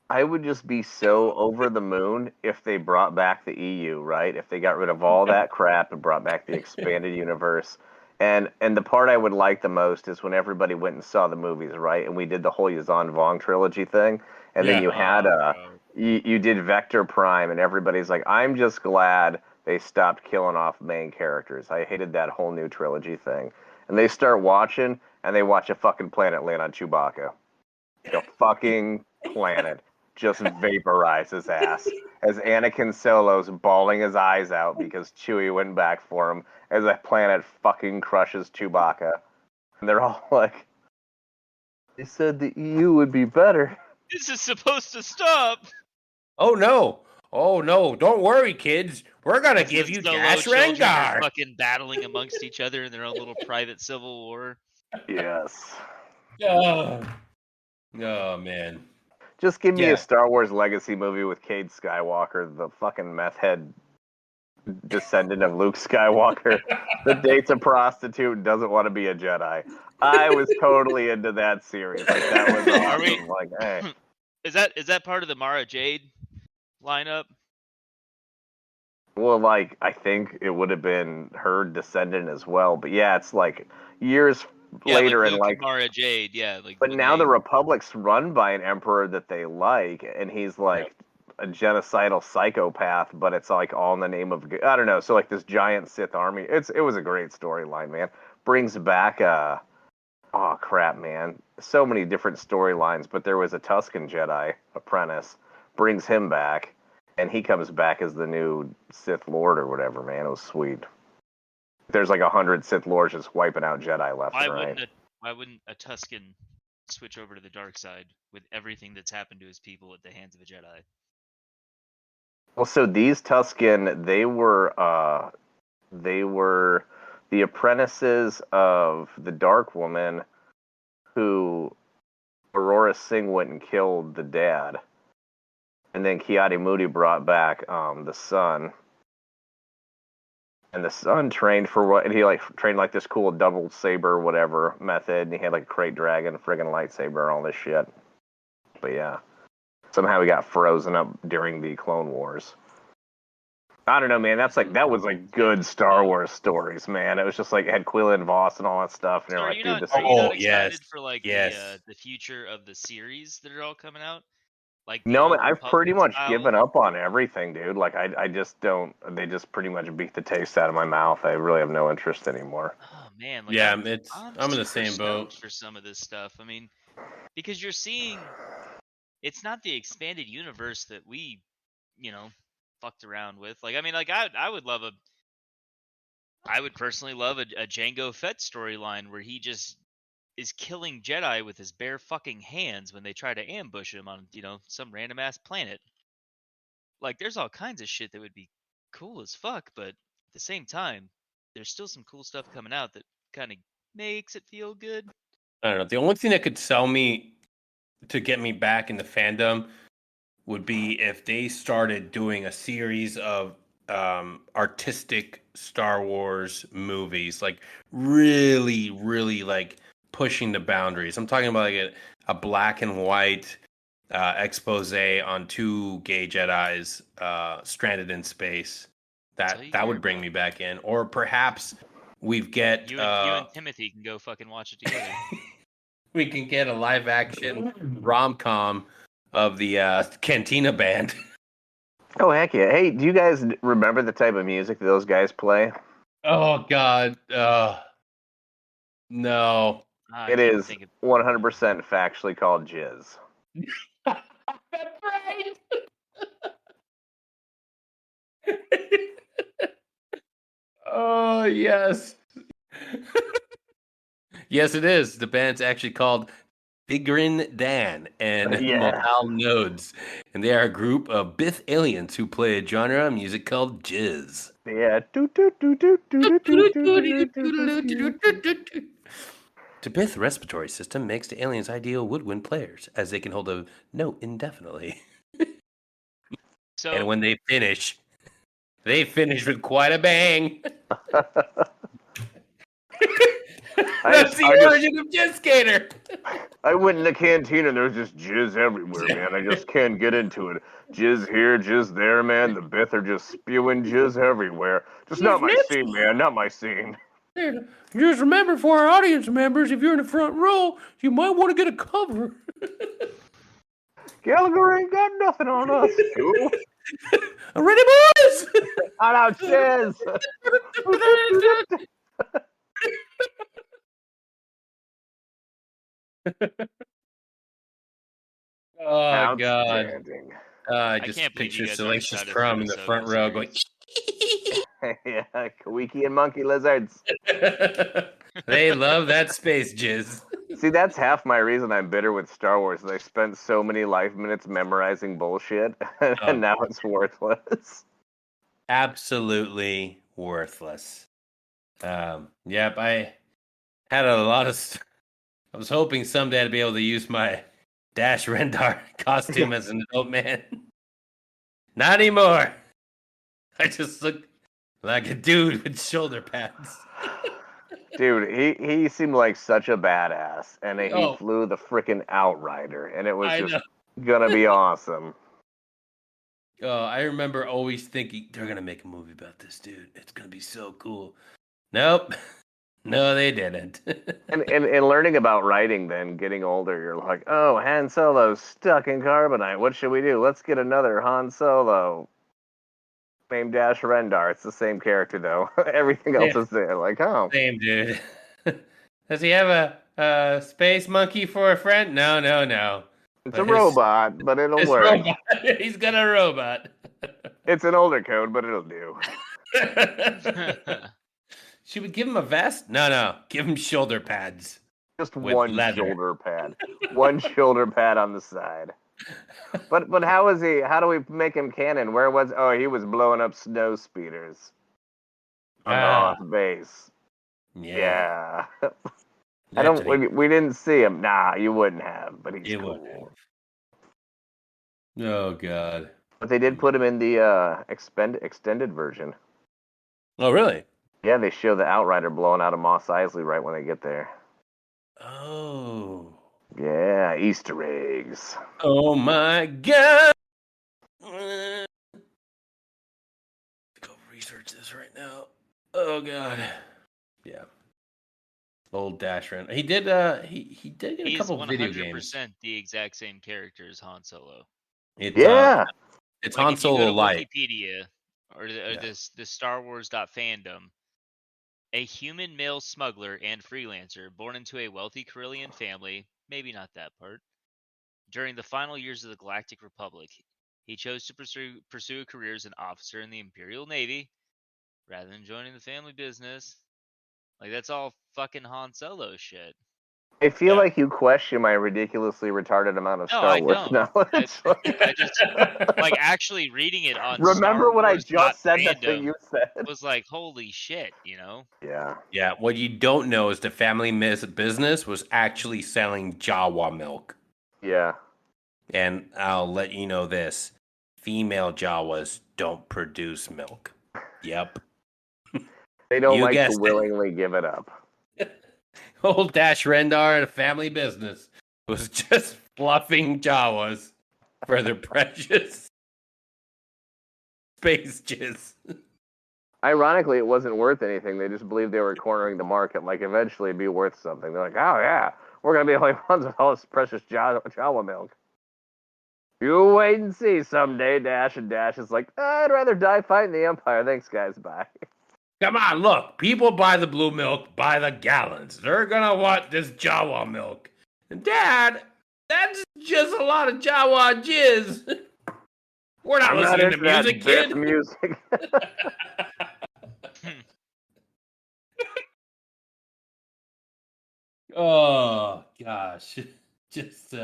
I would just be so over the moon if they brought back the EU, right? If they got rid of all that crap and brought back the expanded universe. And the part I would like the most is when everybody went and saw the movies, right? And we did the whole Yazan Vong trilogy thing. And then you had you did Vector Prime, and everybody's like, I'm just glad they stopped killing off main characters. I hated that whole new trilogy thing. And they start watching, and they watch a fucking planet land on Chewbacca. The fucking planet just vaporize his ass as Anakin Solo's bawling his eyes out because Chewie went back for him as that planet fucking crushes Chewbacca. And they're all like, they said the EU would be better. This is supposed to stop. Oh no. Don't worry, kids. We're going to give you Dash Rengar. Fucking battling amongst each other in their own little private civil war. Yes. Oh, man. Just give me a Star Wars Legacy movie with Cade Skywalker, the fucking meth head descendant of Luke Skywalker that dates a prostitute and doesn't want to be a Jedi. I was totally into that series. Like, that was awesome. Like, hey. Is that part of the Mara Jade lineup? Well, like, I think it would have been her descendant as well. But yeah, it's like years later, like and like Mara Jade, But now the Republic's run by an emperor that they like, and he's like a genocidal psychopath. But it's like all in the name of, I don't know. So like this giant Sith army. It was a great storyline, man. Brings back oh crap, man. So many different storylines. But there was a Tusken Jedi apprentice. Brings him back, and he comes back as the new Sith Lord or whatever. Man, it was sweet. There's like 100 Sith Lords just wiping out Jedi left and right. Why wouldn't a Tusken switch over to the dark side with everything that's happened to his people at the hands of a Jedi? Well, so these Tusken, they were the apprentices of the Dark Woman, who Aurora Singh went and killed the dad, and then Ki-Adi Mundi brought back the son. And the son trained for what? And he trained like this cool double saber whatever method, and he had like a crate dragon, friggin' lightsaber, and all this shit. But yeah, somehow he got frozen up during the Clone Wars. I don't know, man. That was like good Star Wars stories, man. It was just like it had Quillen Voss and all that stuff, and Are like, you dude, not excited for like the future of the series that are all coming out? Like no, man, I've pretty much given up on everything, dude. Like I just don't. They just pretty much beat the taste out of my mouth. I really have no interest anymore. Oh man, I'm in the same boat for some of this stuff. I mean, because you're seeing, it's not the expanded universe that we, fucked around with. Like, I mean, like I would personally love a Jango Fett storyline where he just is killing Jedi with his bare fucking hands when they try to ambush him on, some random ass planet. Like, there's all kinds of shit that would be cool as fuck, but at the same time, there's still some cool stuff coming out that kind of makes it feel good. I don't know. The only thing that could sell me to get me back in the fandom would be if they started doing a series of artistic Star Wars movies, like really, really like pushing the boundaries. I'm talking about like a black and white expose on two gay Jedis stranded in space. That would bring me back in. Or perhaps we'd get you and Timothy can go fucking watch it together. we can get a live action rom-com of the Cantina Band. Oh, heck yeah. Hey, do you guys remember the type of music that those guys play? Oh, God. No. It is 100% factually called jizz. That's right. Oh, yes. Yes, it is. The band's actually called Figrin Dan and Mohal Nodes. And they are a group of Bith aliens who play a genre of music called jizz. Yeah. The Bith respiratory system makes the aliens ideal woodwind players, as they can hold a note indefinitely. And when they finish with quite a bang. That's the origin of Jizz Skater. I went in the canteen and there's just jizz everywhere, man. I just can't get into it. Jizz here, jizz there, man. The Bith are just spewing jizz everywhere. Just not my scene, man. Not my scene. Just remember, for our audience members, if you're in the front row, you might want to get a cover. Gallagher ain't got nothing on us. Cool. Ready, boys? All out, jizz. Oh, God. I just picture Salacious Crumb in the front row going... Yeah, Kawiki and monkey lizards. They love that space jizz. See, that's half my reason I'm bitter with Star Wars. They spent so many life minutes memorizing bullshit, and now it's worthless. Absolutely worthless. Yep, I had a lot of... I was hoping someday I'd be able to use my Dash Rendar costume as an adult man. Not anymore. I just look like a dude with shoulder pads. Dude, he seemed like such a badass, and he flew the frickin' Outrider, and it was just gonna be awesome. Oh, I remember always thinking, they're gonna make a movie about this dude. It's gonna be so cool. Nope. No, they didn't. and learning about writing, then getting older, you're like, oh, Han Solo's stuck in carbonite. What should we do? Let's get another Han Solo. Named Dash Rendar. It's the same character, though. Everything else is there. Like, oh. Same dude. Does he have a space monkey for a friend? No. It's a robot, but it'll work. He's got a robot. It's an older code, but it'll do. Should we give him a vest? No. Give him shoulder pads. Just one shoulder pad. One shoulder pad on the side. But how is he? How do we make him canon? Where was? Oh, he was blowing up snow speeders on the off base. Yeah. I don't. We didn't see him. Nah, you wouldn't have. But he's cool. Oh God. But they did put him in the extended version. Oh really? Yeah, they show the Outrider blowing out of Mos Eisley right when they get there. Oh. Yeah, Easter eggs. Oh my God! Go research this right now. Oh God. Yeah. Old Dash Rendar. He did. He did get a couple video games. He's 100% the exact same character as Han Solo. It's, it's like Han Solo light. Wikipedia or the Star Wars fandom. A human male smuggler and freelancer born into a wealthy Carillion family. Maybe not that part. During the final years of the Galactic Republic, he chose to pursue a career as an officer in the Imperial Navy rather than joining the family business. Like, that's all fucking Han Solo shit. I feel like you question my ridiculously retarded amount of Star Wars knowledge. I just, like, actually reading it on Remember Star what Wars. I just said, that thing you said? Was like, holy shit, you know? Yeah. Yeah, what you don't know is the family business was actually selling Jawa milk. Yeah. And I'll let you know this. Female Jawas don't produce milk. Yep. They don't like to willingly give it up. Old Dash Rendar, a family business, was just fluffing Jawas for their precious space jizz. Ironically, it wasn't worth anything. They just believed they were cornering the market. Like, eventually it'd be worth something. They're like, oh, yeah, We're gonna be the only ones with all this precious Jawa milk. You wait and see someday, Dash. And Dash is like, I'd rather die fighting the Empire. Thanks, guys. Bye. Come on, look. People buy the blue milk by the gallons. They're gonna want this Jawa milk. And Dad, that's just a lot of Jawa jizz. We're not listening to music, kid. Music. Oh, gosh. Just,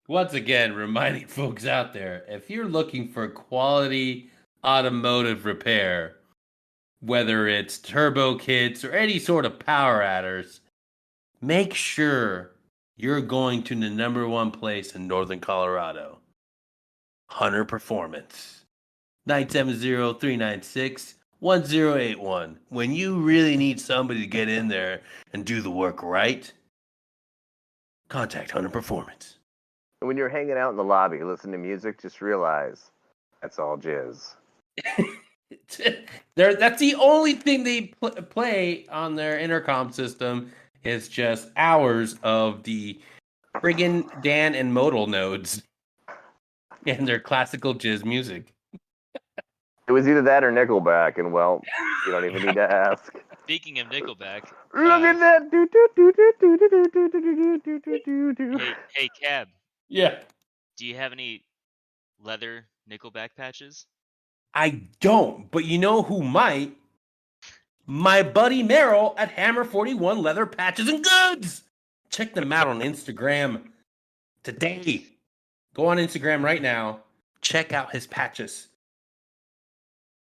once again, reminding folks out there, if you're looking for quality automotive repair, whether it's turbo kits or any sort of power adders, make sure you're going to the #1 place in Northern Colorado. Hunter Performance. 970-396-1081. When you really need somebody to get in there and do the work right, contact Hunter Performance. When you're hanging out in the lobby, listening to music, just realize that's all jizz. That's the only thing they play on their intercom system is just hours of the friggin' Dan and modal nodes and their classical jizz music. It was either that or Nickelback, and well, you don't even need to ask. Speaking of Nickelback, look at that! Hey, Cab. Yeah. Do you have any leather Nickelback patches? I don't, but you know who might? My buddy Merrill at Hammer 41 Leather Patches and Goods. Check them out on Instagram today. Go on Instagram right now. Check out his patches.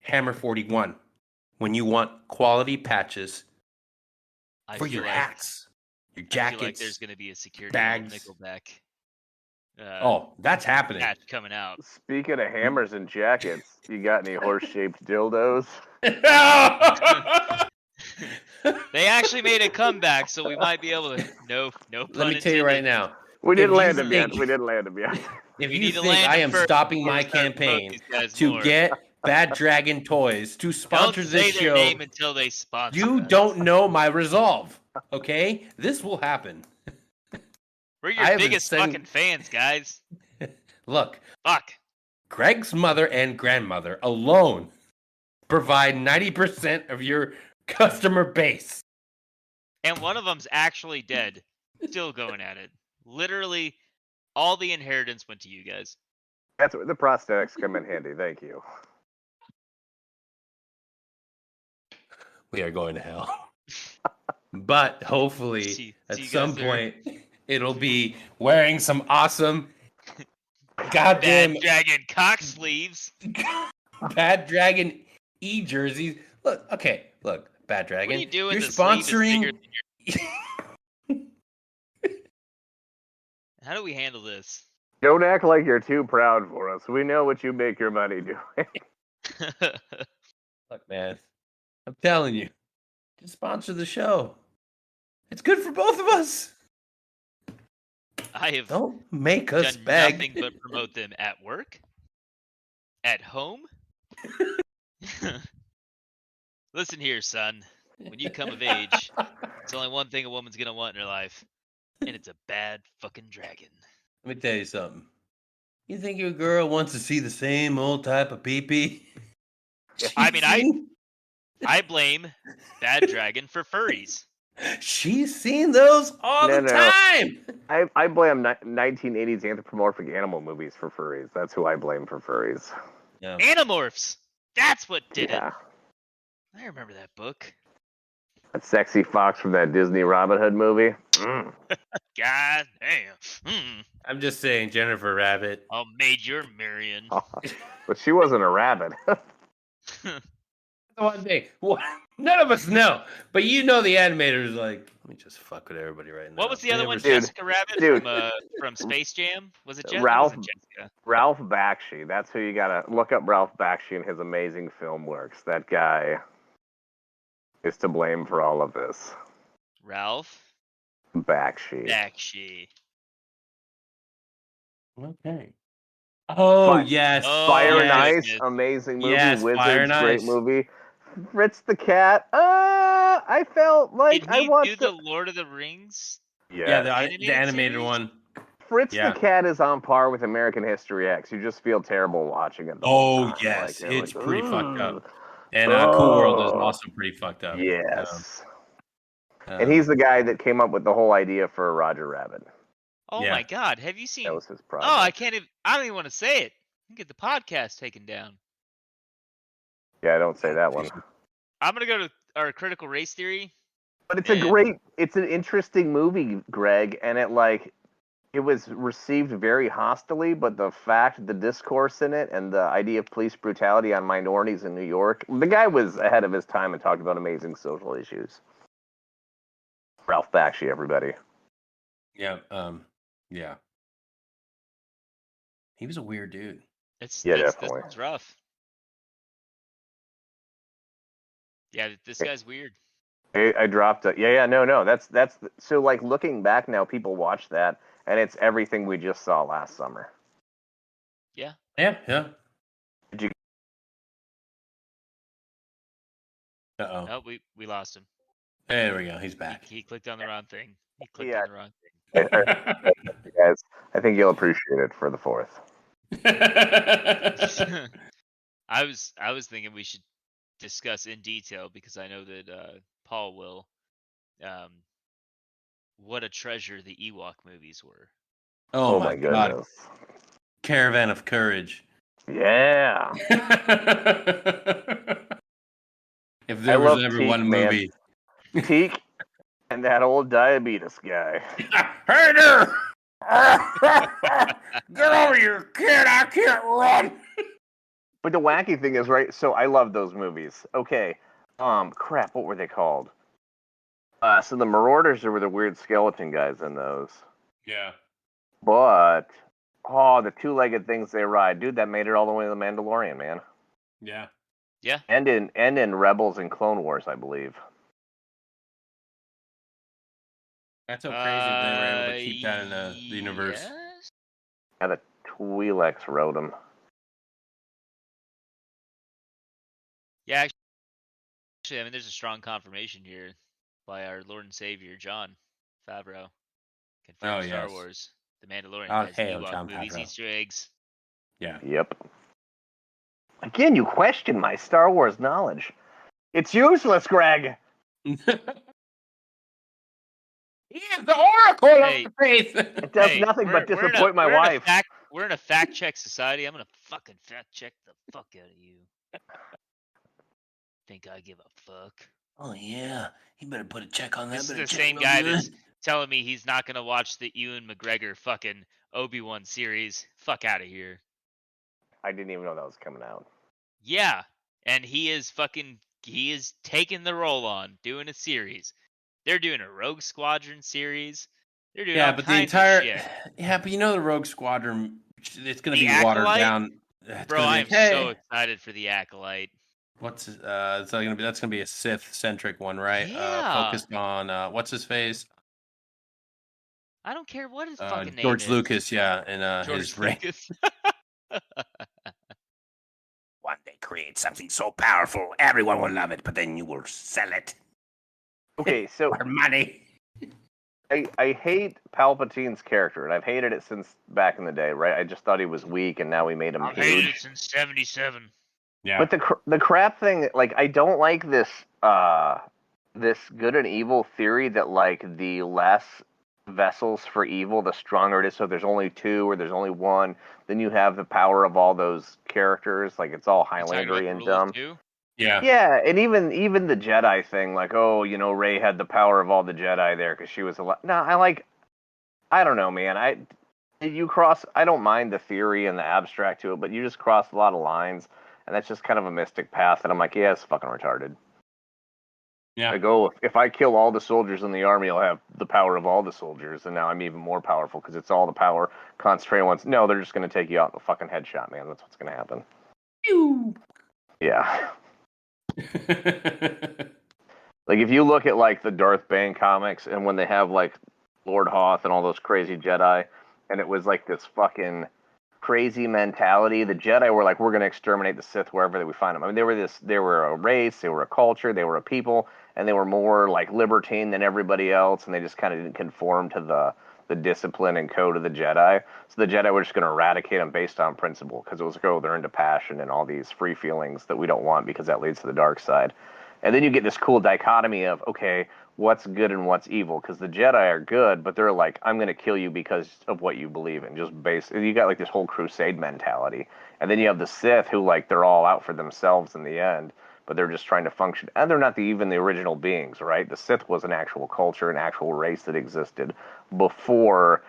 Hammer 41. When you want quality patches for your hats, your jackets, I feel like there's going to be a security bags. Nickelback. That's happening. Patch coming out. Speaking of hammers and jackets, you got any horse-shaped dildos? They actually made a comeback, so we might be able to. No pun Let me tell you right now. We didn't land them yet. If you think I am stopping my campaign to get Bad Dragon Toys to sponsor this show, name until they sponsor you us. don't know my resolve. Okay, this will happen. We're your biggest fucking fans, guys. Look, fuck. Greg's mother and grandmother alone provide 90% of your customer base. And one of them's actually dead. Still going at it. Literally, all the inheritance went to you guys. That's where the prosthetics come in handy. Thank you. We are going to hell. But hopefully, at some point, it'll be wearing some awesome goddamn Bad Dragon cock sleeves. Bad Dragon jerseys. Look, Bad Dragon. What are you doing? You're sponsoring. How do we handle this? Don't act like you're too proud for us. We know what you make your money doing. Look, man, I'm telling you, just sponsor the show. It's good for both of us. I have don't make us done beg. nothing but promote them at work, at home. Listen here, son. When you come of age, there's only one thing a woman's gonna want in her life, and it's a bad fucking dragon. Let me tell you something. You think your girl wants to see the same old type of pee-pee? I mean, I blame Bad Dragon for furries. She's seen those all the time. I blame 1980s anthropomorphic animal movies for furries. That's who I blame for furries. Yeah. Animorphs. That's what did it. I remember that book. That sexy fox from that Disney Robin Hood movie. Mm. God damn. I'm just saying, Jennifer Rabbit. Oh, Major Marion. But she wasn't a rabbit. One day, none of us know, but you know the animator's like, let me just fuck with everybody right now. What was the other one? Jessica Rabbit from Space Jam? Was it Jessica? Ralph Bakshi. That's who you gotta look up. Ralph Bakshi and his amazing film works. That guy is to blame for all of this. Ralph Bakshi. Okay. Oh, yes. Fire and Ice, amazing movie. Yes, Wizards, great movie. Fritz the Cat. I felt like I watched. Did he do the Lord of the Rings? Yeah, the Animated animated series? one. Fritz Yeah. the Cat is on par with American History X. You just feel terrible watching it the whole time. Yes, You're it's like, pretty fucked "Ugh." up. And Cool World is Oh, also pretty fucked up. yes. And he's the guy that came up with the whole idea for Roger Rabbit. Oh Yeah. my God! Have you seen? That was his Oh, project. I can't even. I don't even want to say it. You get the podcast taken down. Yeah, I don't say that one. I'm gonna go to our critical race theory. But it's And- it's an interesting movie, Greg, and it was received very hostilely, but the discourse in it and the idea of police brutality on minorities in New York, the guy was ahead of his time and talked about amazing social issues. Ralph Bakshi, everybody. Yeah. Yeah. He was a weird dude. Definitely. That's rough. Yeah, this guy's weird. I dropped it. No. That's so like looking back now, people watch that and it's everything we just saw last summer. Yeah. Yeah. Did you? Uh-oh. Oh, we lost him. There we go. He's back. He clicked on the wrong thing. He clicked on the wrong thing. Guys, I think you'll appreciate it for the 4th. I was thinking we should discuss in detail because I know that Paul will. What a treasure the Ewok movies were. Oh my God. goodness. Caravan of Courage. Yeah. If there was ever Teak, one man. movie. Teak and that old diabetes guy. Hey there! Get over here, kid! I can't run! But the wacky thing is, right, so I love those movies. Okay. Crap, what were they called? So the Marauders, there were the weird skeleton guys in those. Yeah. But, the two-legged things they ride. Dude, that made it all the way to the Mandalorian, man. Yeah. Yeah. And in Rebels and Clone Wars, I believe. That's so crazy that they were able to keep that in the universe. Yes? And the Twi'leks wrote them. Yeah, actually, I mean, there's a strong confirmation here by our Lord and Savior John Favreau. Confirmed Star Wars, The Mandalorian has Ewok John movies, Favreau. Easter eggs. Yeah. Yep. Again, you question my Star Wars knowledge. It's useless, Greg. He is the oracle Hey. of the faith. It does nothing but disappoint my wife. We're in a fact check society. I'm gonna fucking fact check the fuck out of you. Think I give a fuck? Oh yeah, you better put a check on that. This is the same guy that's telling me he's not gonna watch the Ewan McGregor fucking Obi-Wan series. Fuck out of here. I didn't even know that was coming out. Yeah, and he is taking the role on doing a series. They're doing a Rogue Squadron series. They're doing all but kinds the entire of shit. yeah, but you know the Rogue Squadron, it's gonna The be watered Acolyte? down. It's Bro, gonna I be, am hey, so excited for the Acolyte. what's that's gonna be a Sith centric one, right? Yeah. Focused on what's his face? I don't care what his fucking name George is. Lucas, yeah, and George his ring. Lucas. One day create something so powerful, everyone will love it, but then you will sell it Okay, so for money. I hate Palpatine's character, and I've hated it since back in the day, right? I just thought he was weak, and now we made him I've huge. hated it since '77. Yeah. But the crap thing, like, I don't like this this good and evil theory that, like, the less vessels for evil, the stronger it is. So there's only 2 or there's only 1. Then you have the power of all those characters. Like, it's all Highlandery and dumb. Yeah. Yeah, and even the Jedi thing, like, oh, you know, Rey had the power of all the Jedi there because she was a lot. No, I don't know, man. I don't mind the theory and the abstract to it, but you just cross a lot of lines, and that's just kind of a mystic path. And I'm like, yeah, it's fucking retarded. Yeah. Like, oh, if I kill all the soldiers in the army, I'll have the power of all the soldiers, and now I'm even more powerful because it's all the power concentrated once. No, they're just going to take you out in a fucking headshot, man. That's what's going to happen. Pew. Yeah. Like, if you look at, like, the Darth Bane comics, and when they have, like, Lord Hoth and all those crazy Jedi, and it was, like, this fucking crazy mentality. The Jedi were like, we're going to exterminate the Sith wherever we find them. I mean, they were a race, they were a culture, they were a people, and they were more like libertine than everybody else, and they just kind of didn't conform to the discipline and code of the Jedi. So the Jedi were just going to eradicate them based on principle, because it was like, oh, they're into passion and all these free feelings that we don't want because that leads to the dark side. And then you get this cool dichotomy of, okay, what's good and what's evil, because the Jedi are good, but they're like, I'm going to kill you because of what you believe in. You got like this whole crusade mentality. And then you have the Sith who like, they're all out for themselves in the end, but they're just trying to function. And they're not even the original beings, right? The Sith was an actual culture, an actual race that existed before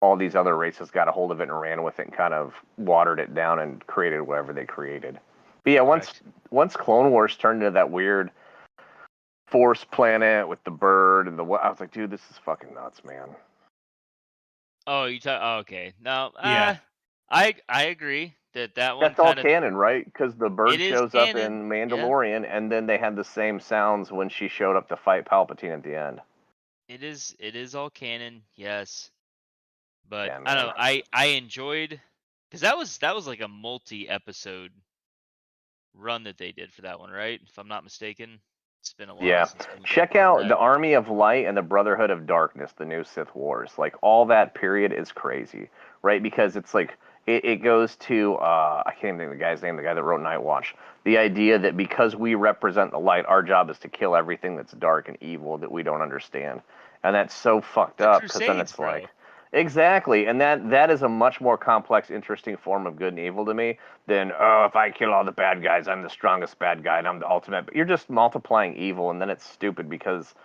all these other races got a hold of it and ran with it and kind of watered it down and created whatever they created. But yeah, once Clone Wars turned into that weird Force planet with the bird and I was like, dude, this is fucking nuts, man. Oh, okay. No, Yeah. I agree that one. That's all canon, right? Because the bird shows up canon. in Mandalorian, and then they had the same sounds when she showed up to fight Palpatine at the end. It is all canon, yes. But Yeah, I don't know. I enjoyed, because that was like a multi-episode run that they did for that one, right? If I'm not mistaken. It's been a while. Yeah, check out the Army of Light and the Brotherhood of Darkness, the new Sith Wars. Like all that period is crazy, right? Because it's like it goes to I can't even think of the guy's name, the guy that wrote Night Watch. The idea that because we represent the light, our job is to kill everything that's dark and evil that we don't understand, and that's so fucked up. Because then it's like. Exactly, and that is a much more complex, interesting form of good and evil to me than, oh, if I kill all the bad guys, I'm the strongest bad guy and I'm the ultimate. But you're just multiplying evil, and then it's stupid because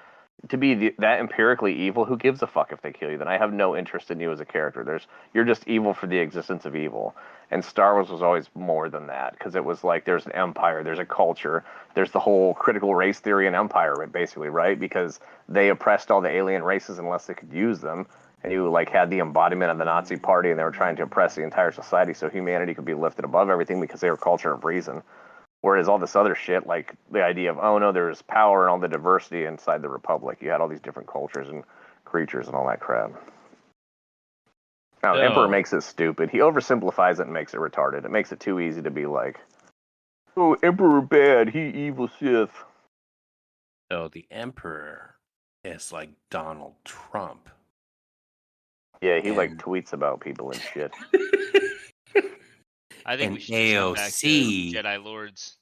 to be that empirically evil, who gives a fuck if they kill you? Then I have no interest in you as a character. You're just evil for the existence of evil. And Star Wars was always more than that, because it was like there's an empire, there's a culture, there's the whole critical race theory and empire, basically, right? Because they oppressed all the alien races unless they could use them. And you like had the embodiment of the Nazi Party, and they were trying to oppress the entire society so humanity could be lifted above everything because they were culture of reason. Whereas all this other shit, like the idea of, oh no, there's power and all the diversity inside the Republic. You had all these different cultures and creatures and all that crap. Now, the Emperor makes it stupid. He oversimplifies it and makes it retarded. It makes it too easy to be like, oh, Emperor bad, he evil Sith. So the Emperor is like Donald Trump. Yeah, he like tweets about people and shit. I think we should just come back to Jedi Lords.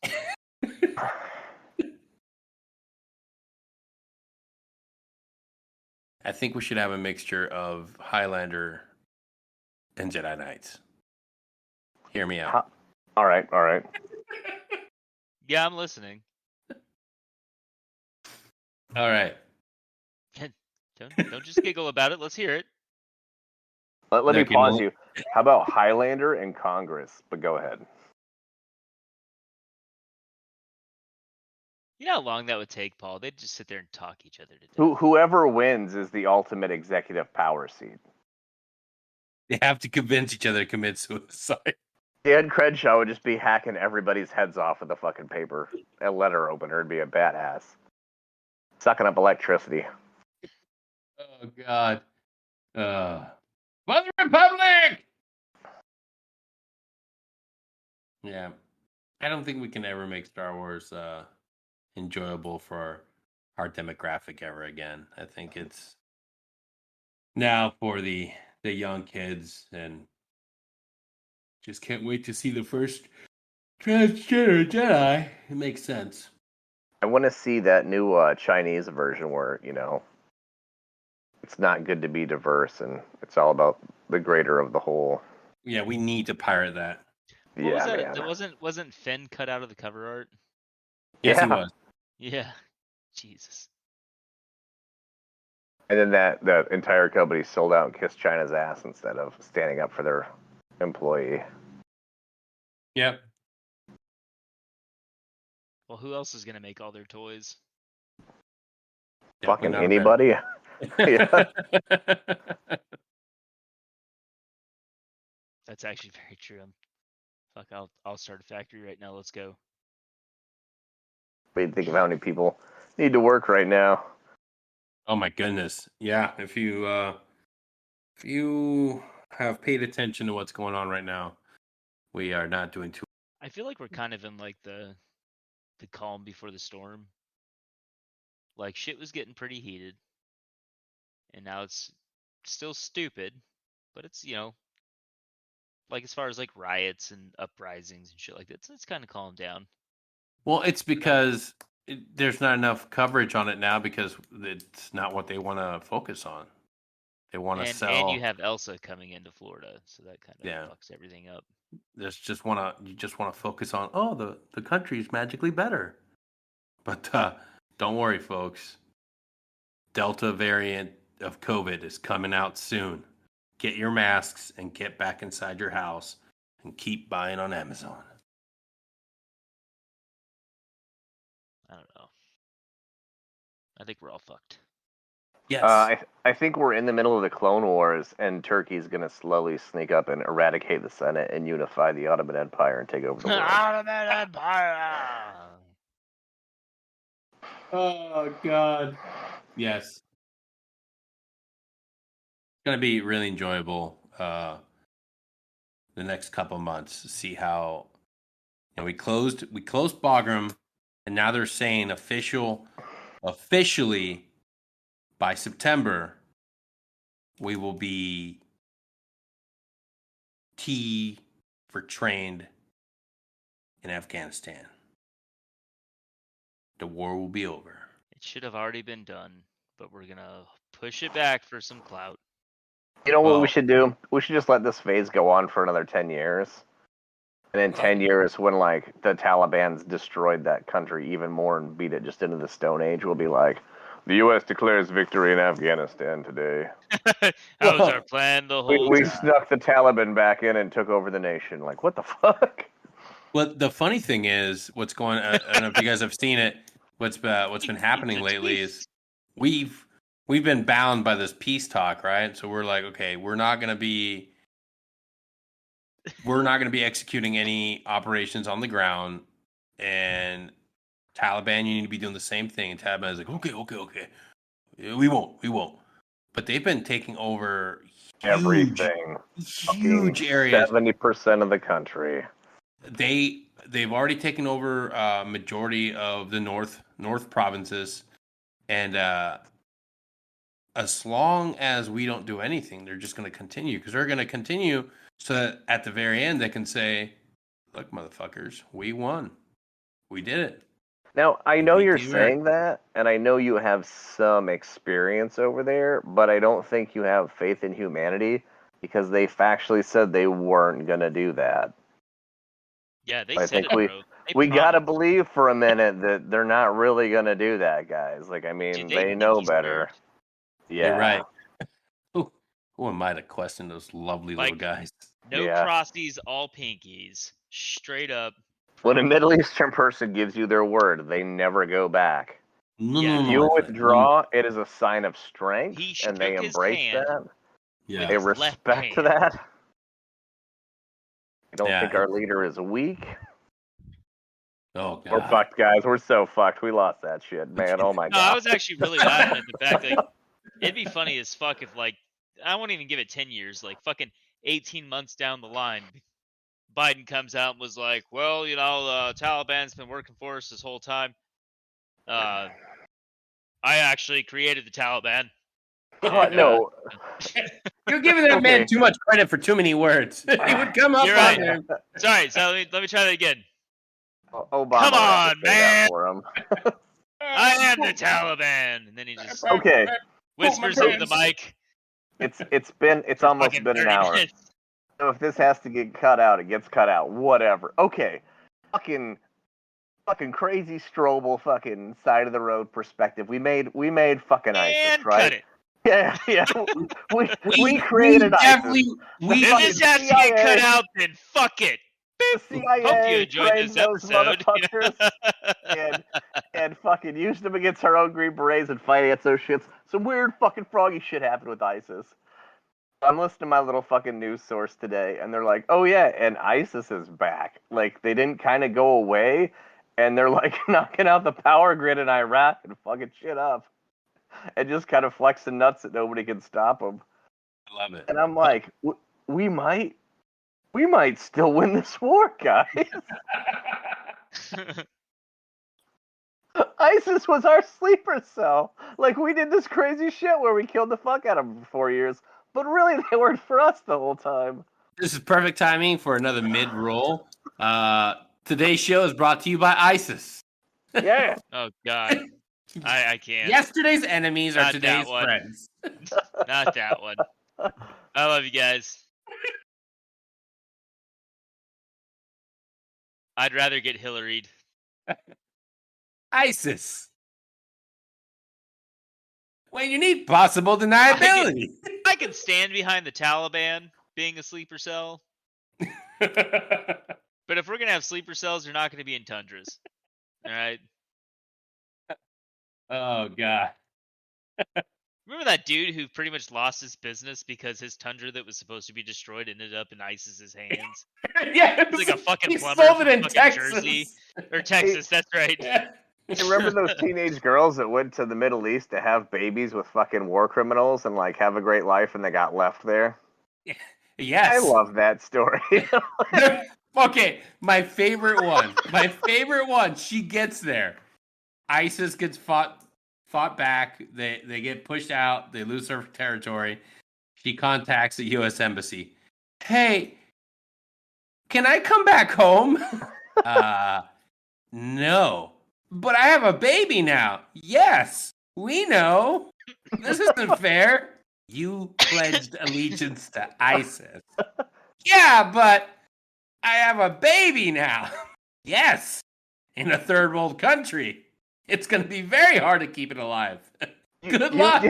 I think we should have a mixture of Highlander and Jedi Knights. Hear me out. All right. Yeah, I'm listening. All right. Don't just giggle about it. Let's hear it. Let me pause you. How about Highlander and Congress? But go ahead. You know how long that would take, Paul? They'd just sit there and talk each other to death. Whoever wins is the ultimate executive power seat. They have to convince each other to commit suicide. Dan Crenshaw would just be hacking everybody's heads off with a fucking paper. A letter opener would be a badass. Sucking up electricity. Oh, God. For the Republic! Yeah. I don't think we can ever make Star Wars enjoyable for our demographic ever again. I think it's now for the young kids, and just can't wait to see the first transgender Jedi. It makes sense. I want to see that new Chinese version where, it's not good to be diverse, and it's all about the greater of the whole. Yeah, we need to pirate that. What was that? Man. Wasn't Finn cut out of the cover art? Yes, he was. Yeah. Jesus. And then that entire company sold out and kissed China's ass instead of standing up for their employee. Yep. Well, who else is going to make all their toys? Fucking anybody. Yeah. That's actually very true. I'll start a factory right now. Let's go. Wait, think of how many people need to work right now. Oh my goodness. Yeah, if you have paid attention to what's going on right now, we are not doing too. I feel like we're kind of in like the calm before the storm. Like shit was getting pretty heated, and now it's still stupid, but it's like as far as like riots and uprisings and shit like that, it's kind of calmed down. Well, it's because there's not enough coverage on it now because it's not what they want to focus on. They want to sell. And you have Elsa coming into Florida, so that kind of fucks everything up. You just want to focus on the country's magically better. But don't worry, folks. Delta variant of COVID is coming out soon. Get your masks and get back inside your house and keep buying on Amazon. I don't know. I think we're all fucked. Yes. I think we're in the middle of the Clone Wars, and Turkey's going to slowly sneak up and eradicate the Senate and unify the Ottoman Empire and take over the world. Ottoman Empire! Oh, God. Yes. It's going to be really enjoyable the next couple of months to see how we closed Bagram, and now they're saying officially by September we will be T for trained in Afghanistan. The war will be over. It should have already been done, but we're gonna push it back for some clout. You know what we should do? We should just let this phase go on for another 10 years. And in 10 years, when like the Taliban's destroyed that country even more and beat it just into the Stone Age, we'll be like, the U.S. declares victory in Afghanistan today. That was our plan the whole We time. snuck the Taliban back in and took over the nation. Like, what the fuck? Well, the funny thing is, what's going on, I don't know if you guys have seen it, what's been happening lately is we've been bound by this peace talk, right? So we're like, okay, we're not gonna be executing any operations on the ground, and Taliban, you need to be doing the same thing. And Taliban is like, okay, we won't. But they've been taking over Everything. huge areas. 70% of the country. They've already taken over majority of the north provinces, and as long as we don't do anything, they're just going to continue, because they're going to continue so that at the very end they can say, "Look, motherfuckers, we won, we did it." Now, I know you're saying that, and I know you have some experience over there, but I don't think you have faith in humanity, because they factually said they weren't going to do that. Yeah, they I said think it, bro. we got to believe for a minute that they're not really going to do that, guys. Like, I mean, they know better. Yeah. You're right. Who am I to question those lovely little guys? No crosties, all pinkies. Straight up. When a Middle Eastern person gives you their word, they never go back. No, if you withdraw, it is a sign of strength, and they embrace that. Yeah. They respect that. I don't think our leader is weak. Oh, God. We're fucked, guys. We're so fucked. We lost that shit, man. Oh, my God. No, I was actually really laughing at the fact that it'd be funny as fuck if, like, I won't even give it 10 years, like, fucking 18 months down the line, Biden comes out and was like, well, Taliban's been working for us this whole time. I actually created the Taliban. No. You're giving that man too much credit for too many words. He would come up on him. Sorry, so let me try that again. Obama, come on, man! For him. I am the Taliban, and then he just whispers into the mic. It's almost been an hour. Minutes. So if this has to get cut out, it gets cut out. Whatever. Okay. Fucking crazy Strobel fucking side of the road perspective. We made fucking ISIS, right? Cut it. Yeah. We created ISIS. If this has to get cut out, then fuck it. The CIA Hope you enjoyed this episode. And fucking used them against our own Green Berets and finance those shits. Some weird fucking froggy shit happened with ISIS. I'm listening to my little fucking news source today, and they're like, oh yeah, and ISIS is back. Like, they didn't kind of go away, and they're like knocking out the power grid in Iraq and fucking shit up. And just kind of flexing nuts that nobody can stop them. I love it. And I'm like, we might still win this war, guys. ISIS was our sleeper cell. Like, we did this crazy shit where we killed the fuck out of them for 4 years, but really they worked for us the whole time. This is perfect timing for another mid-roll. Today's show is brought to you by ISIS. Yeah. Oh God, I can't. Yesterday's enemies are Not today's that one. friends. Not that one. I love you guys. I'd rather get Hillaried. ISIS. When you need possible deniability. I can stand behind the Taliban being a sleeper cell, but if we're gonna have sleeper cells, they're not gonna be in tundras. All right. Oh God. Remember that dude who pretty much lost his business because his tundra that was supposed to be destroyed ended up in ISIS's hands? Yeah, He's like a fucking he plumber sold from it in fucking Texas. Jersey or Texas. That's right. Yeah. You remember those teenage girls that went to the Middle East to have babies with fucking war criminals and like have a great life and they got left there? Yes. I love that story. Okay, my favorite one. My favorite one. She gets there. ISIS gets fought back. They get pushed out. They lose her territory. She contacts the U.S. Embassy. Hey, can I come back home? No. But I have a baby now. Yes, we know. This isn't fair. You pledged allegiance to ISIS. Yeah, but I have a baby now. Yes, in a third world country. It's going to be very hard to keep it alive. Good luck.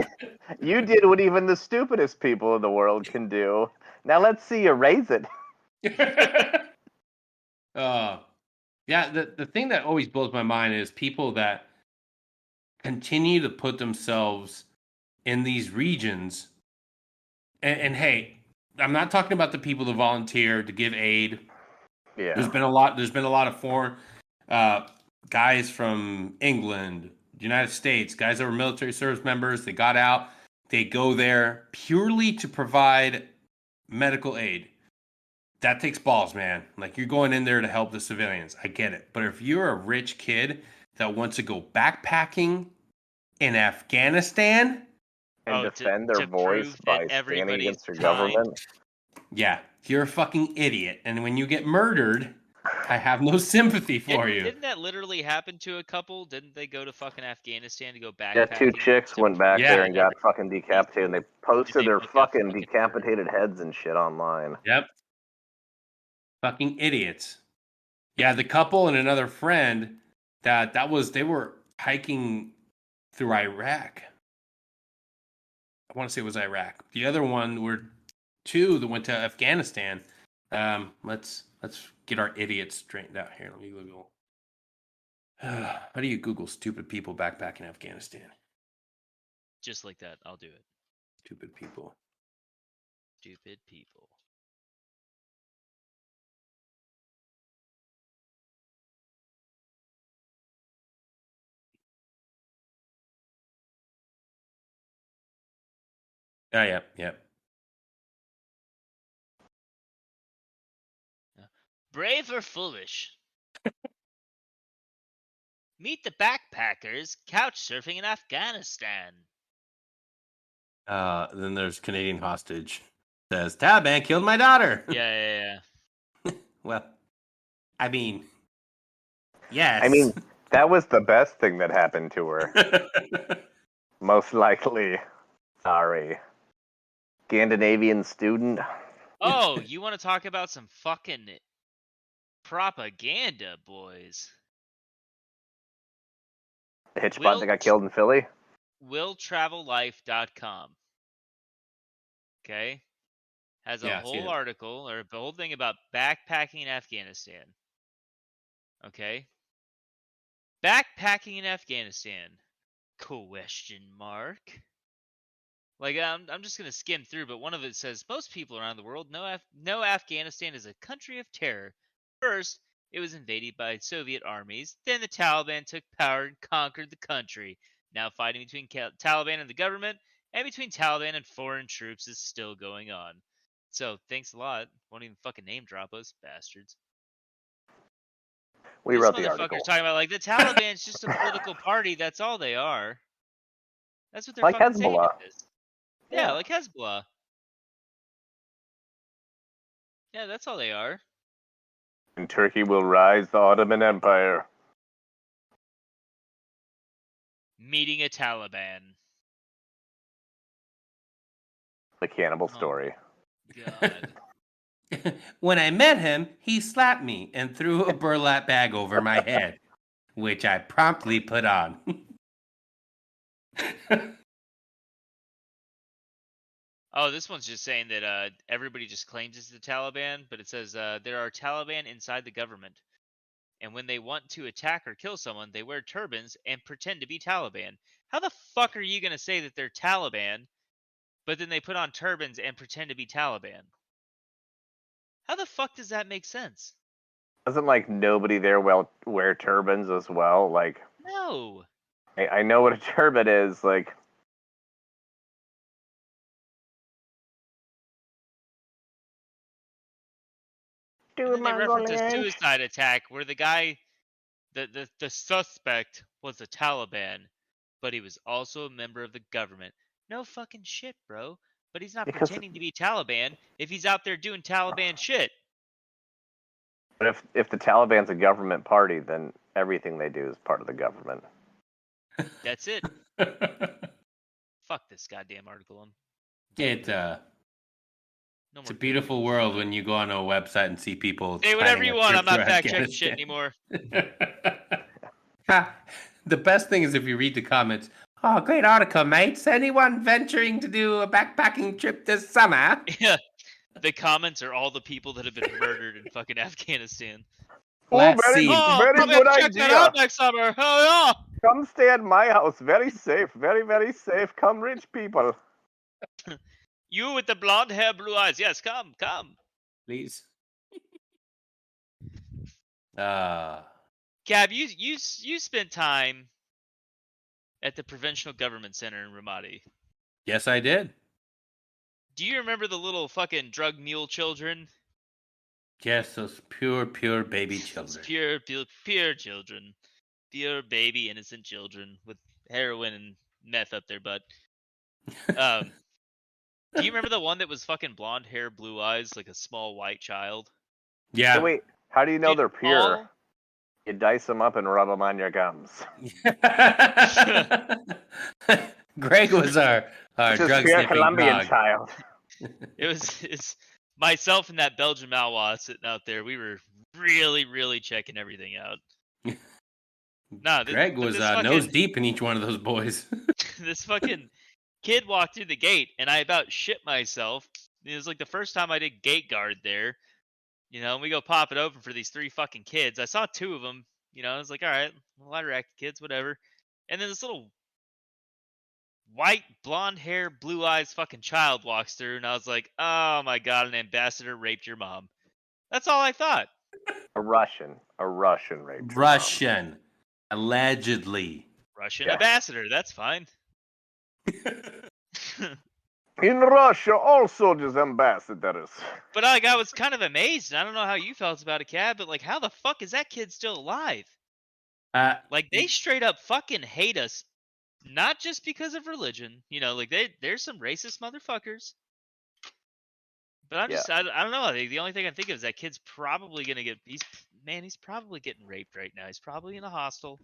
You did what even the stupidest people in the world can do. Now let's see you raise it. Yeah, the thing that always blows my mind is people that continue to put themselves in these regions. And hey, I'm not talking about the people who volunteer to give aid. Yeah. There's been a lot of foreign guys from England, United States, guys that were military service members. They got out. They go there purely to provide medical aid. That takes balls, man. Like, you're going in there to help the civilians. I get it. But if you're a rich kid that wants to go backpacking in Afghanistan and defend their voice by standing against their government. Yeah, you're a fucking idiot. And when you get murdered, I have no sympathy for you. Didn't that literally happen to a couple? Didn't they go to fucking Afghanistan to go backpacking? Yeah, 2 chicks went back there and got fucking decapitated, and they posted their fucking decapitated heads and shit online. Yep. Fucking idiots. Yeah, the couple and another friend they were hiking through Iraq. I want to say it was Iraq. The other one were 2 that went to Afghanistan. Let's get our idiots straightened out here. Let me Google. How do you Google stupid people backpacking Afghanistan? Just like that. I'll do it. Stupid people. Stupid people. Oh, yeah. Brave or foolish? Meet the backpackers couch surfing in Afghanistan. Then there's Canadian hostage. Says, Taliban killed my daughter. Yeah. Well, I mean, yes. I mean, that was the best thing that happened to her. Most likely. Sorry. Scandinavian student. Oh, you want to talk about some fucking propaganda, boys? The hitchbot that got killed in Philly? WillTravelLife.com. Okay? Has a whole article or a whole thing about backpacking in Afghanistan. Okay? Backpacking in Afghanistan? Question mark. Like, I'm just going to skim through, but one of it says, most people around the world know Afghanistan is a country of terror. First, it was invaded by Soviet armies. Then the Taliban took power and conquered the country. Now fighting between Taliban and the government, and between Taliban and foreign troops is still going on. So thanks a lot. Won't even fucking name drop us, bastards. We This wrote the motherfucker's article. talking about like the Taliban's just a political party. That's all they are. That's what they're Like fucking saying. Hezbollah. It is. Yeah, like Hezbollah. Yeah, that's all they are. In Turkey will rise the Ottoman Empire. Meeting a Taliban. The cannibal story. God. When I met him, he slapped me and threw a burlap bag over my head, which I promptly put on. Oh, this one's just saying that everybody just claims it's the Taliban, but it says there are Taliban inside the government. And when they want to attack or kill someone, they wear turbans and pretend to be Taliban. How the fuck are you going to say that they're Taliban, but then they put on turbans and pretend to be Taliban? How the fuck does that make sense? Doesn't like nobody there wear turbans as well? Like, No. I know what a turban is. Like, And then they reference a suicide attack where the guy, the suspect was a Taliban, but he was also a member of the government. No fucking shit, bro. But he's not pretending to be Taliban if he's out there doing Taliban shit. But if the Taliban's a government party, then everything they do is part of the government. That's it. Fuck this goddamn article. It's a beautiful world when you go on a website and see people. Say whatever you want. I'm not fact checking shit anymore. The best thing is if you read the comments. Oh, great article, mates. Anyone venturing to do a backpacking trip this summer? Yeah. The comments are all the people that have been murdered in fucking Afghanistan. Very good check idea. that out next summer. Oh yeah. Come stay at my house. Very safe. Very, very safe. Come, rich people. You with the blonde hair, blue eyes. Yes, come. Please. Gab, you spent time at the Provincial Government Center in Ramadi. Yes, I did. Do you remember the little fucking drug mule children? Yes, those pure baby children. Pure children. Pure baby innocent children with heroin and meth up their butt. Do you remember the one that was fucking blonde hair, blue eyes, like a small white child? Yeah. So wait, how do you know they're pure? You dice them up and rub them on your gums. Greg was our drug sniffing Colombian dog. child. It's myself and that Belgian Malinois sitting out there. We were really checking everything out. Greg was nose deep in each one of those boys. This fucking kid walked through the gate, and I about shit myself. It was like the first time I did gate guard there. You know, and we go pop it open for these 3 fucking kids. I saw 2 of them. You know, I was like, all right, ladder act kids, whatever. And then this little white, blonde hair, blue eyes fucking child walks through, and I was like, oh my god, an ambassador raped your mom. That's all I thought. A Russian raped your Russian. Allegedly. Russian ambassador, that's fine. In Russia, all soldiers ambassadors. But like, I was kind of amazed, and I don't know how you felt about it, Cab, but like, how the fuck is that kid still alive? Like, they straight up fucking hate us, not just because of religion. You know, like, there's some racist motherfuckers. But I'm just, I don't know. The only thing I think of is that kid's probably gonna get, he's probably getting raped right now. He's probably in a hostel.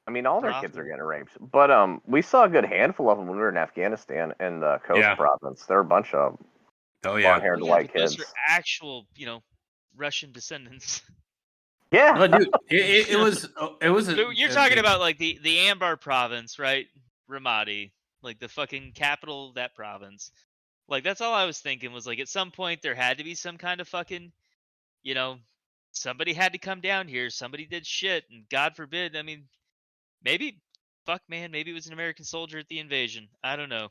I mean, all their kids are getting raped. But we saw a good handful of them when we were in Afghanistan in the Coast Province. There were a bunch of blonde-haired white kids. Those are actual, Russian descendants. Yeah. No, dude, it was. You're talking about like the Anbar province, right? Ramadi, like the fucking capital of that province. Like, that's all I was thinking was like, at some point there had to be some kind of fucking, somebody had to come down here. Somebody did shit, and God forbid. I mean, maybe it was an American soldier at the invasion. I don't know.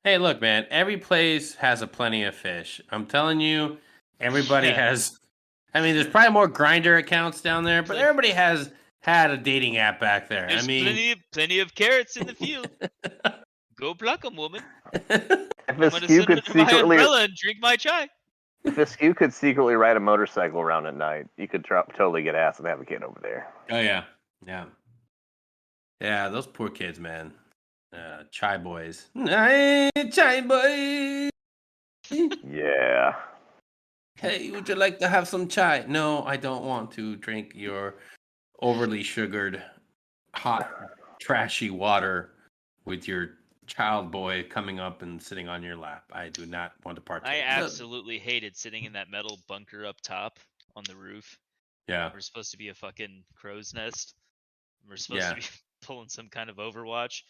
Hey, look, man. Every place has a plenty of fish. I'm telling you, everybody has. I mean, there's probably more Grindr accounts down there, but everybody has had a dating app back there. There's plenty of carrots in the field. Go pluck them, woman. If I'm gonna sit under my umbrella and drink my chai. If Askew could secretly ride a motorcycle around at night, you could totally get ass and have a kid over there. Oh yeah, yeah. Those poor kids, man. Chai boys. Chai boys. Yeah. Hey, would you like to have some chai? No, I don't want to drink your overly sugared, hot, trashy water with your child boy coming up and sitting on your lap. I do not want to partake. I absolutely hated sitting in that metal bunker up top on the roof. Yeah. We're supposed to be a fucking crow's nest. We're supposed to be pulling some kind of Overwatch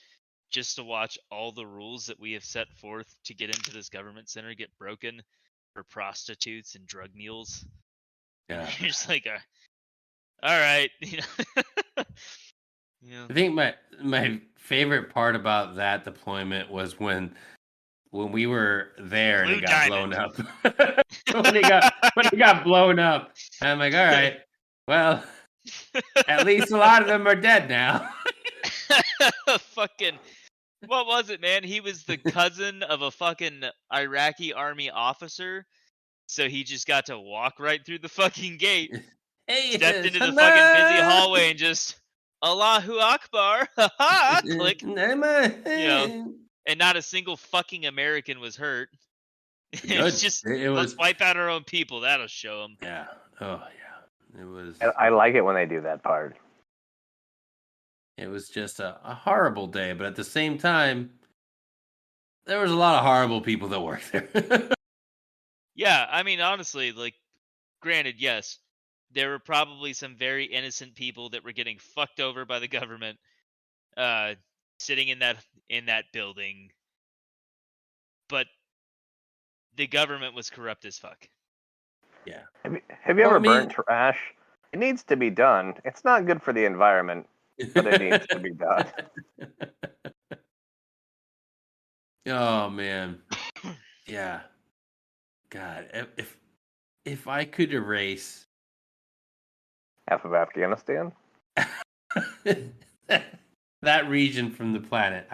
just to watch all the rules that we have set forth to get into this government center get broken for prostitutes and drug mules. Yeah. And you're just like, all right, you know. I think my favorite part about that deployment was when we were there and it got blown up. when it got blown up, and I'm like, all right, well, at least a lot of them are dead now. Fucking, what was it, man? He was the cousin of a fucking Iraqi army officer, so he just got to walk right through the fucking gate, stepped into the fucking busy hallway, and just Allahu Akbar, click, you know, and not a single fucking American was hurt. It's just let's wipe out our own people. That'll show them. Yeah. Oh yeah. It was. I like it when they do that part. It was just a horrible day, but at the same time, there was a lot of horrible people that worked there. Yeah, I mean, honestly, like, granted, yes, there were probably some very innocent people that were getting fucked over by the government, sitting in that building, but the government was corrupt as fuck. Yeah. Have you ever burned trash? It needs to be done. It's not good for the environment, but it needs to be done. Oh man. Yeah. God, if I could erase half of Afghanistan, that region from the planet,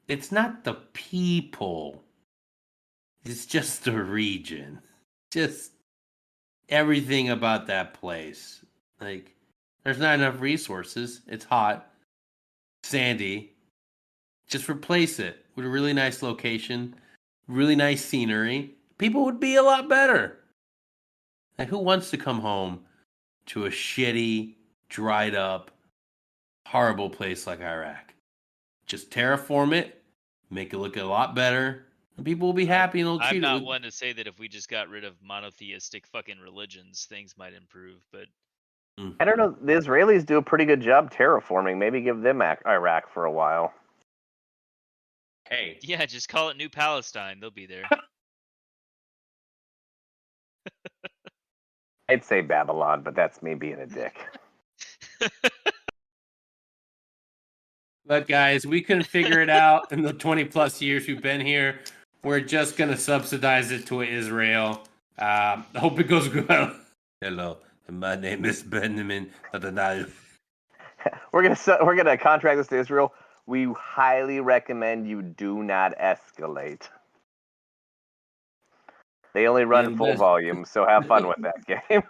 it's not the people. It's just the region. Just everything about that place. Like, there's not enough resources. It's hot, sandy. Just replace it with a really nice location, really nice scenery. People would be a lot better. Like, who wants to come home to a shitty, dried up, horrible place like Iraq? Just terraform it, make it look a lot better, and people will be happy and they'll treat it. I'm not one to say that if we just got rid of monotheistic fucking religions, things might improve, but I don't know. The Israelis do a pretty good job terraforming. Maybe give them Iraq for a while. Hey. Yeah, just call it New Palestine. They'll be there. I'd say Babylon, but that's me being a dick. Look, guys, we couldn't figure it out in the 20 plus years we've been here. We're just going to subsidize it to Israel. I hope it goes well. Hello, my name is Benjamin. We're gonna contract this to Israel. We highly recommend you do not escalate. They only run full volume, so have fun with that game.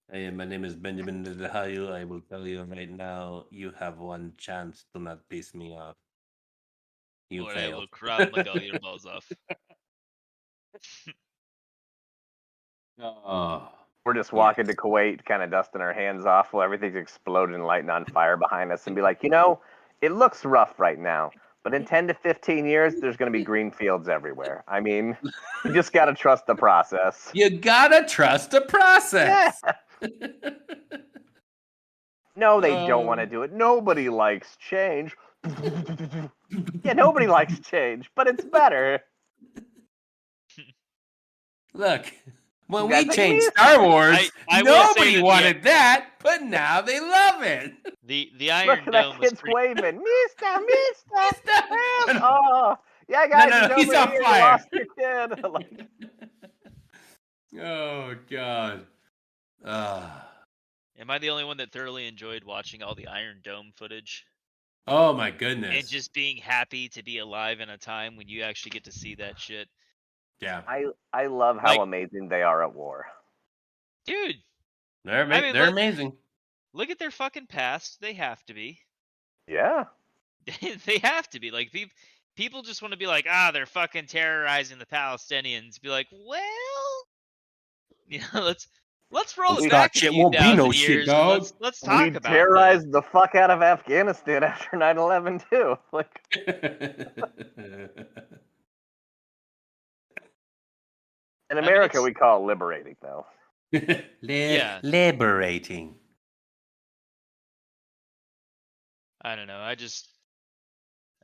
Hey, my name is Benjamin Netanyahu. I will tell you right now, you have one chance to not piss me off. You or failed. I will Krav Maga your balls off. Oh. We're just walking to Kuwait, kind of dusting our hands off while everything's exploding and lighting on fire behind us, and be like, it looks rough right now, but in 10 to 15 years, there's going to be green fields everywhere. I mean, you just got to trust the process. You got to trust the process. Yeah. No, they don't want to do it. Nobody likes change. Yeah, nobody likes change, but it's better. Look, when we changed Star Wars, nobody wanted that, but now they love it. The Iron Look, Dome that kid's waving. Mister. Oh, yeah, guys. No, he's on fire. You lost your kid. Oh, God. Am I the only one that thoroughly enjoyed watching all the Iron Dome footage? Oh, my goodness. And just being happy to be alive in a time when you actually get to see that shit. Yeah. I love how amazing they are at war. Dude. They're amazing. Look at their fucking past. They have to be. Yeah. They have to be. Like, people just want to be like, they're fucking terrorizing the Palestinians. Be like, well, let's roll it back a few thousand years. Let's talk about that. We terrorized the fuck out of Afghanistan after 9/11 too. Like, in America, we call it liberating, though. Liberating. I don't know. I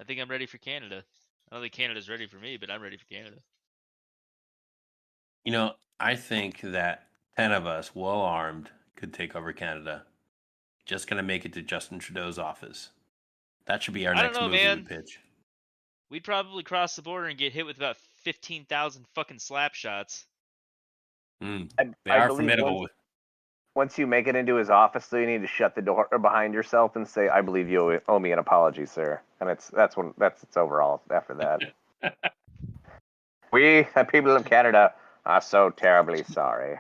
think I'm ready for Canada. I don't think Canada's ready for me, but I'm ready for Canada. You know, I think that 10 of us, well armed, could take over Canada. Just gonna make it to Justin Trudeau's office. That should be our next movie we pitch. We'd probably cross the border and get hit with about 15,000 fucking slap shots. They are formidable. Once you make it into his office, though, you need to shut the door behind yourself and say, "I believe you owe me an apology, sir." And it's overall after that. We, the people of Canada, are so terribly sorry.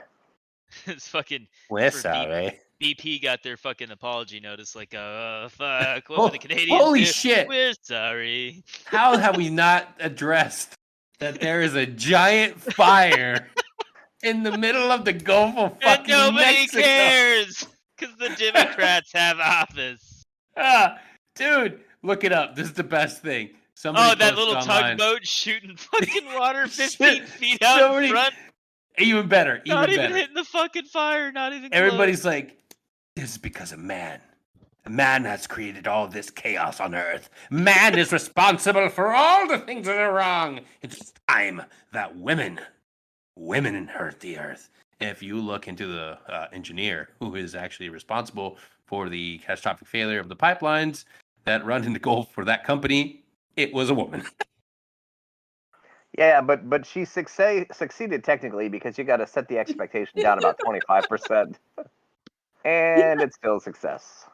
It's fucking. We're sorry. BP got their fucking apology notice. Like, fuck. What were the Canadians? Holy shit! We're sorry. How have we not addressed that there is a giant fire in the middle of the Gulf of fucking and nobody Mexico? Cares because the Democrats have office. Dude, look it up. This is the best thing. Somebody that little tugboat shooting fucking water 15 feet out in front. Even better. Not even hitting the fucking fire. Not even close. Everybody's like, this is because of man. Man has created all this chaos on Earth. Man is responsible for all the things that are wrong. It's time that women inherit the Earth. If you look into the engineer who is actually responsible for the catastrophic failure of the pipelines that run into Gulf for that company, it was a woman. Yeah, but she succeeded technically because you got to set the expectation down about 25%, and it's still a success.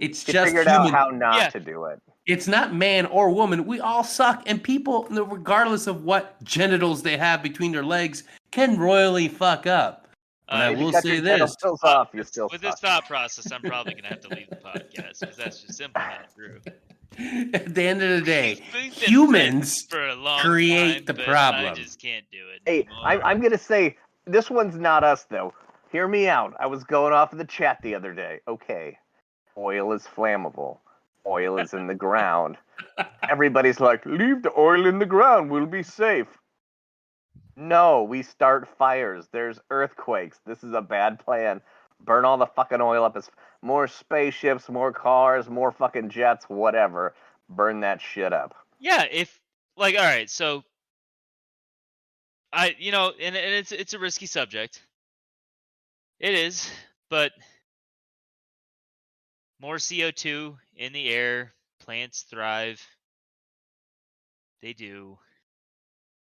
It's she just figured human. out how not to do it. It's not man or woman. We all suck, and people, regardless of what genitals they have between their legs, can royally fuck up. And I will say this: with this thought process, I'm probably gonna have to leave the podcast because that's just simply not true. At the end of the day, humans create the problem. I just can't do it. Hey, I'm gonna say this one's not us though. Hear me out. I was going off of the chat the other day. Okay, oil is flammable. Oil is in the ground. Everybody's like, leave the oil in the ground. We'll be safe. No, we start fires. There's earthquakes. This is a bad plan. Burn all the fucking oil up. As more spaceships, more cars, more fucking jets, whatever. Burn that shit up. Yeah, all right, so and it's a risky subject. It is, but more CO2 in the air, plants thrive. They do.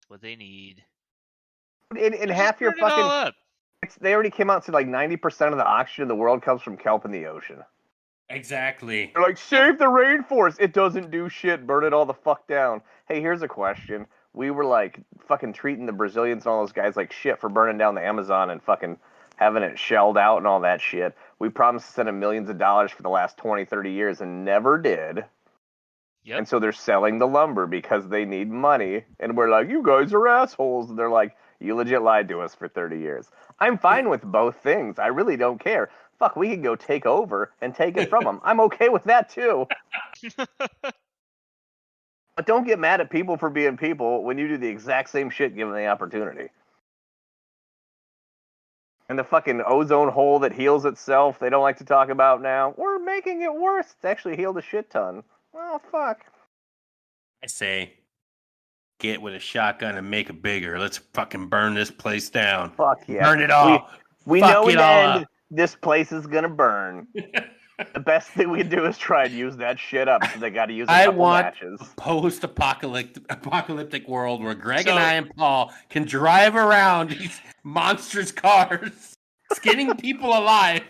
It's what they need. In half your fucking... They already came out and said like 90% of the oxygen in the world comes from kelp in the ocean. Exactly. They're like, save the rainforest. It doesn't do shit. Burn it all the fuck down. Hey, here's a question. We were like fucking treating the Brazilians and all those guys like shit for burning down the Amazon and fucking having it shelled out and all that shit. We promised to send them millions of dollars for the last 20, 30 years and never did. Yep. And so they're selling the lumber because they need money. And we're like, you guys are assholes. And they're like, you legit lied to us for 30 years. I'm fine with both things. I really don't care. Fuck, we can go take over and take it from them. I'm okay with that, too. But don't get mad at people for being people when you do the exact same shit given the opportunity. And the fucking ozone hole that heals itself, they don't like to talk about now. We're making it worse. It's actually healed a shit ton. Well, fuck. I say, get with a shotgun and make it bigger. Let's fucking burn this place down. Fuck yeah. Burn it all. We know in the end, this place is gonna burn. The best thing we can do is try and use that shit up. So they got to use a couple matches. I want a post-apocalyptic world where Greg and I and Paul can drive around these monstrous cars, skinning people alive,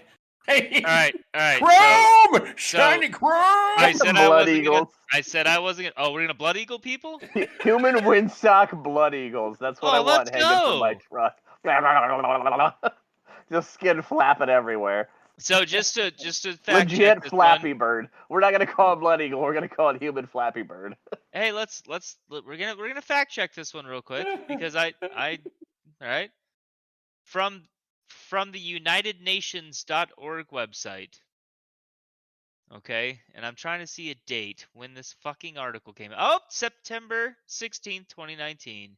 right. Chrome! Shiny chrome! I said I Blood wasn't gonna. eagles. I said I wasn't gonna. Oh, we're gonna blood eagle people? Human windsock blood eagles. That's what I want let's hanging from my go. truck. Just skin flapping everywhere. So just to fact check Legit this Flappy one. Bird. We're not gonna call it blood eagle. We're gonna call it human Flappy Bird. Hey, we're gonna fact check this one real quick because all right, from the UnitedNations.org website. Okay, and I'm trying to see a date when this fucking article came out. Oh, September 16th, 2019.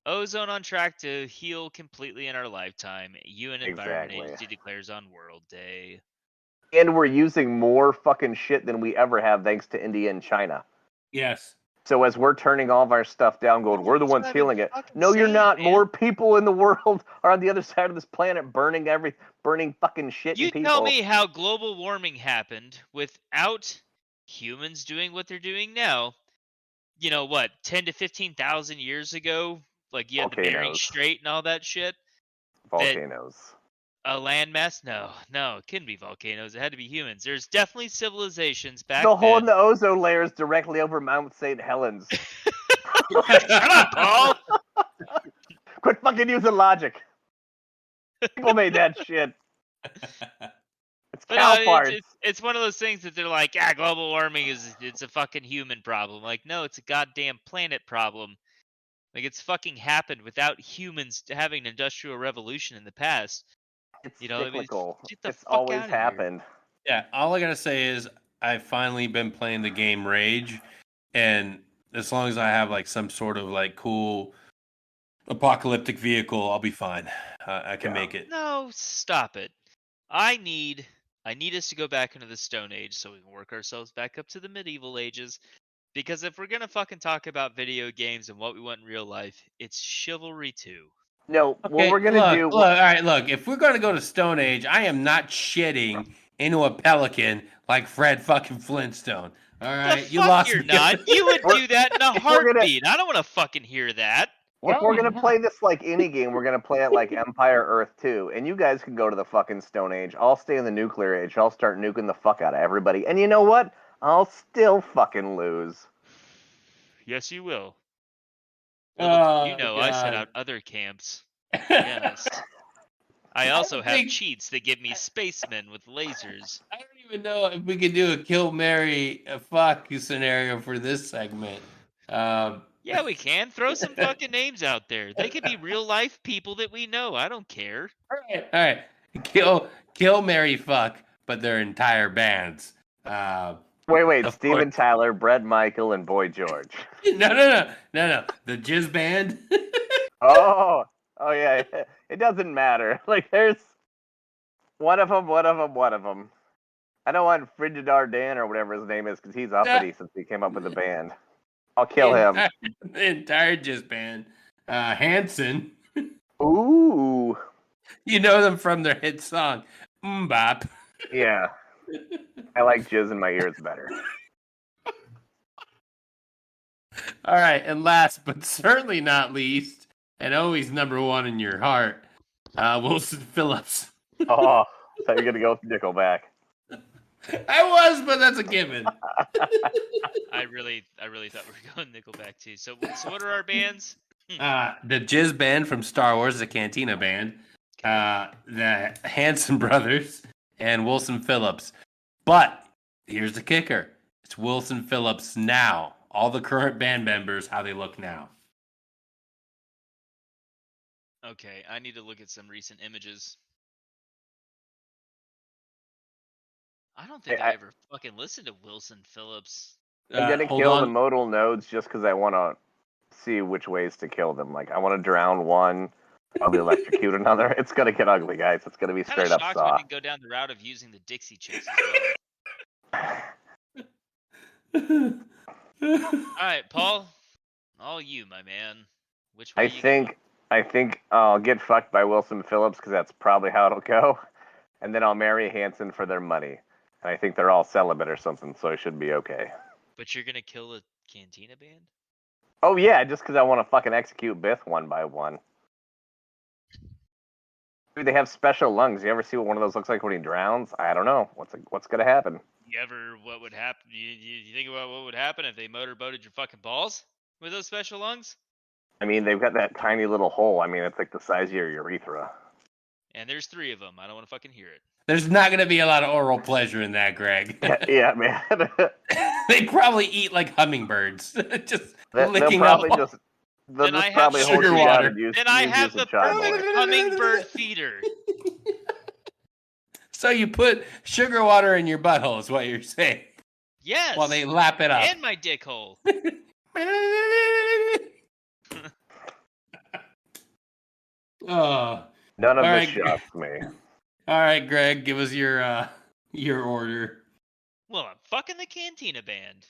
Ozone on track to heal completely in our lifetime. UN Environment Exactly. Agency declares on World Day. And we're using more fucking shit than we ever have thanks to India and China. Yes. So as we're turning all of our stuff down, going, we're the ones healing it. No, you're not. Man. More people in the world are on the other side of this planet burning fucking shit You and people. tell me how global warming happened without humans doing what they're doing now. You know what, 10 to 15,000 years ago, like you had the Bering Strait and all that shit. Volcanoes. A landmass? No, it couldn't be volcanoes. It had to be humans. There's definitely civilizations back The hole in then. the ozone layer is directly over Mount St. Helens. Shut up, Paul! Quit fucking using logic. People made that shit. It's cow farts. It's one of those things that they're like, global warming it's a fucking human problem. Like, no, it's a goddamn planet problem. Like, it's fucking happened without humans having an industrial revolution in the past. It's I cyclical. mean, get the It's fuck always outta here. happened. Yeah, all I gotta say is I've finally been playing the game Rage, and as long as I have like some sort of like cool apocalyptic vehicle, I'll be fine. I can make it. No, stop it. I need us to go back into the Stone Age so we can work ourselves back up to the medieval ages. Because if we're gonna fucking talk about video games and what we want in real life, it's Chivalry 2. No, Okay, what we're gonna do. All right, look. If we're gonna go to Stone Age, I am not shitting into a pelican like Fred fucking Flintstone. All right, you lost. You're not. You would do that in a heartbeat. I don't want to fucking hear that. If we're gonna play this like any game, we're gonna play it like Empire Earth 2, and you guys can go to the fucking Stone Age. I'll stay in the nuclear age. I'll start nuking the fuck out of everybody. And you know what? I'll still fucking lose. Yes, you will. Well, I set out other camps. Yes. I also have cheats that give me spacemen with lasers. I don't even know if we can do a kill, marry, fuck scenario for this segment. Yeah, we can. Throw some fucking names out there. They could be real life people that we know. I don't care. All right. Kill, marry, fuck, but their entire bands. Wait. Steven Tyler, Brett Michael, and Boy George. No. The Jizz Band. Oh yeah. It doesn't matter. Like, there's one of them. I don't want Frigidar Dan or whatever his name is because he's uppity since he came up with the band. I'll kill him. The entire Jizz Band. Hanson. Ooh. You know them from their hit song, Mbop. Yeah. I like jizz in my ears better. All right, and last but certainly not least, and always number one in your heart, Wilson Phillips. Oh, I thought you were going to go with Nickelback. I was, but that's a given. I really thought we were going Nickelback too. So what are our bands? The Jizz Band from Star Wars, the Cantina Band, the Hanson Brothers, and Wilson Phillips. But here's the kicker. It's Wilson Phillips now. All the current band members, how they look now. Okay, I need to look at some recent images. I don't think I ever fucking listened to Wilson Phillips. I'm going to kill the modal nodes just because I want to see which ways to kill them. Like, I want to drown one, probably electrocute another. It's going to get ugly, guys. It's going to be straight up saw. We can go down the route of using the Dixie Chicks as well. All right, Paul. All you, my man. Which way I think I'll get fucked by Wilson Phillips because that's probably how it'll go. And then I'll marry Hanson for their money. And I think they're all celibate or something, so I should be okay. But you're going to kill the Cantina Band? Oh, yeah, just because I want to fucking execute Bith one by one. Maybe they have special lungs. You ever see what one of those looks like when he drowns? I don't know. What's gonna happen? What would happen? You think about what would happen if they motorboated your fucking balls with those special lungs? I mean, they've got that tiny little hole. I mean, it's like the size of your urethra. And there's 3 of them. I don't want to fucking hear it. There's not going to be a lot of oral pleasure in that, Greg. Yeah, man. They probably eat like hummingbirds, just They'll licking probably up. just Then I have probably hold sugar you down water. and use, Then I use have you as the a child perfect molester. hummingbird feeder. So you put sugar water in your butthole, is what you're saying, Yes. while they lap it up. And my dick hole. Oh. None of All this right. shocks me. All right, Greg, give us your order. Well, I'm fucking the Cantina band.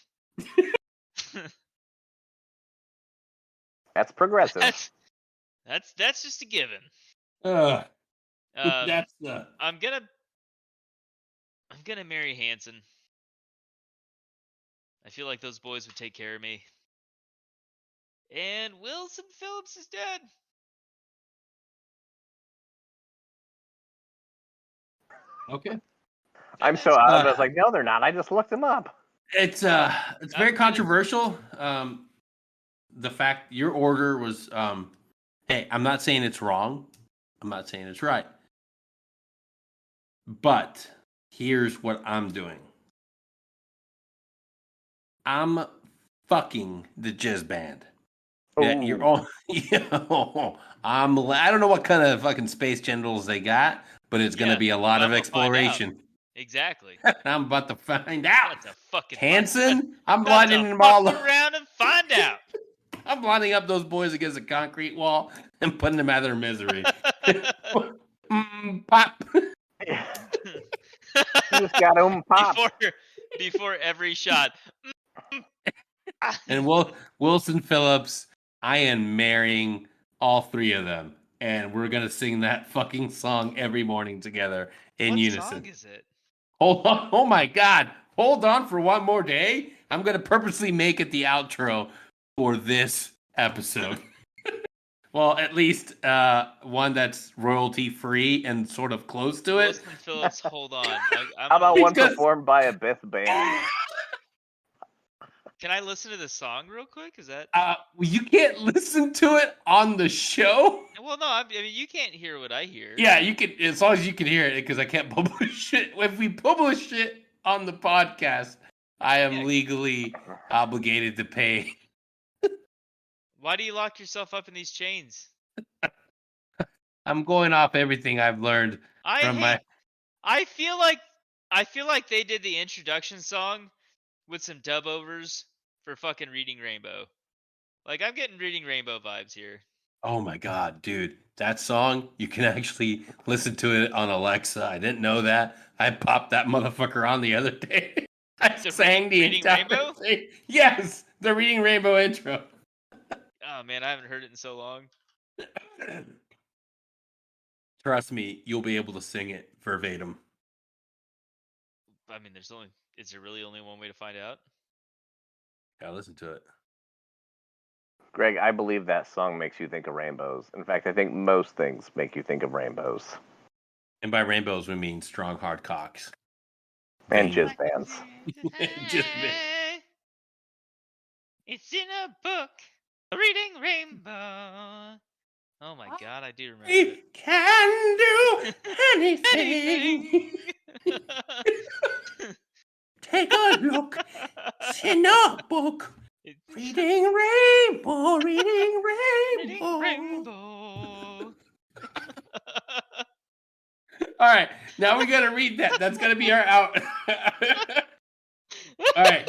That's progressive. That's just a given. That's the. I'm gonna marry Hanson. I feel like those boys would take care of me. And Wilson Phillips is dead. Okay. I'm so out of it. I was like, no, they're not. I just looked them up. It's very controversial. The fact your order was hey, I'm not saying it's wrong. I'm not saying it's right. But here's what I'm doing. I'm fucking the jizz band. Yeah, you're all. I don't know what kind of fucking space genitals they got, but it's gonna be a lot of exploration. Exactly. I'm about to find out. That's a fucking Hanson, I'm blinding them all up. around and find out. I'm lining up those boys against a concrete wall and putting them out of their misery. Pop. You just got them pop. Before every shot. And Wilson Phillips, I am marrying all 3 of them. And we're going to sing that fucking song every morning together in unison. What song is it? Hold on. Oh my God. Hold on for one more day. I'm going to purposely make it the outro for this episode. Well, at least one that's royalty free and sort of close to it. Wilson Phillips, hold on. How about one performed by a Biff band? Can I listen to the song real quick? Is that? You can't listen to it on the show. Well, no. I mean, you can't hear what I hear. Yeah, you can, as long as you can hear it, because I can't publish it. If we publish it on the podcast, I am legally obligated to pay. Why do you lock yourself up in these chains? I'm going off everything I've learned from my. I feel like they did the introduction song with some dub overs for fucking Reading Rainbow. Like, I'm getting Reading Rainbow vibes here. Oh my God, dude. That song, you can actually listen to it on Alexa. I didn't know that. I popped that motherfucker on the other day. I sang the entire thing. Yes, the Reading Rainbow intro. Oh man, I haven't heard it in so long. Trust me, you'll be able to sing it verbatim. I mean, is there really only one way to find out? Yeah, listen to it. Greg, I believe that song makes you think of rainbows. In fact, I think most things make you think of rainbows. And by rainbows, we mean strong, hard cocks. And jizz bands. Jizz bands. It's in a book, Reading Rainbow. Oh my God, I do remember We it. can do anything. Take a look. It's in a book. Reading Rainbow, Reading Rainbow. Rainbow. All right, now we gotta read that. That's gonna be our out. All right,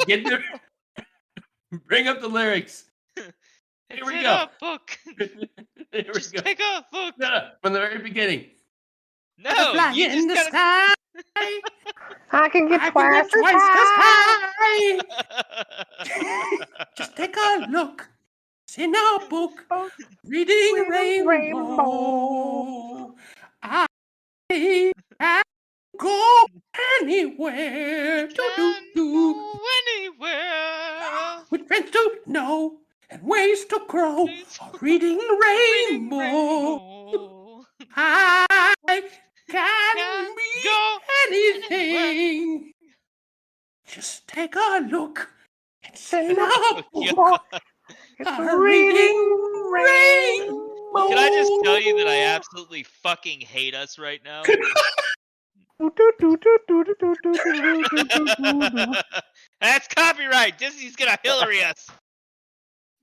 bring up the lyrics. Here we go. Book. Here we go. Take a look. No, from the very beginning. No, you in just the gotta... sky. I can get twice as high. Just take a look. It's in a book. Reading Rainbow. I can go anywhere. Anywhere. With friends to know and ways to grow. Reading Rainbow. I can be go anything. Just take a look and say no. God. It's a reading rainbow. Can I just tell you that I absolutely fucking hate us right now? That's copyright. Disney's gonna Hillary us.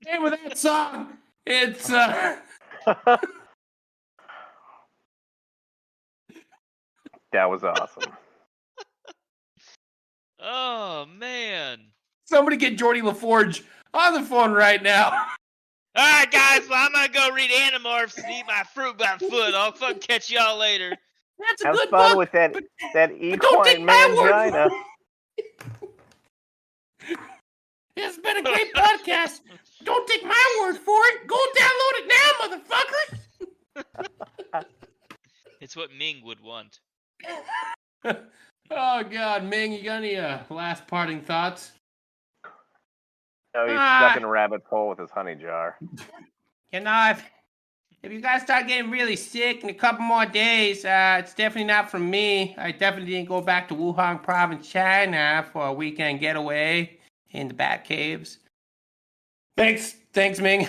Name of that song. It's That was awesome. Oh man. somebody get Geordie LaForge on the phone right now. All right, guys. Well, I'm gonna go read Animorphs and eat my fruit by foot. I'll fucking catch y'all later. That's a Have good fun book. with that don't equine take my word mangina. It's been a great podcast. Don't take my word for it. Go download it now, motherfuckers. It's what Ming would want. Oh, God. Ming, you got any last parting thoughts? No, he's stuck in a rabbit hole with his honey jar. You know, if you guys start getting really sick in a couple more days, it's definitely not from me. I definitely didn't go back to Wuhan province, China for a weekend getaway in the Bat Caves. Thanks, Ming.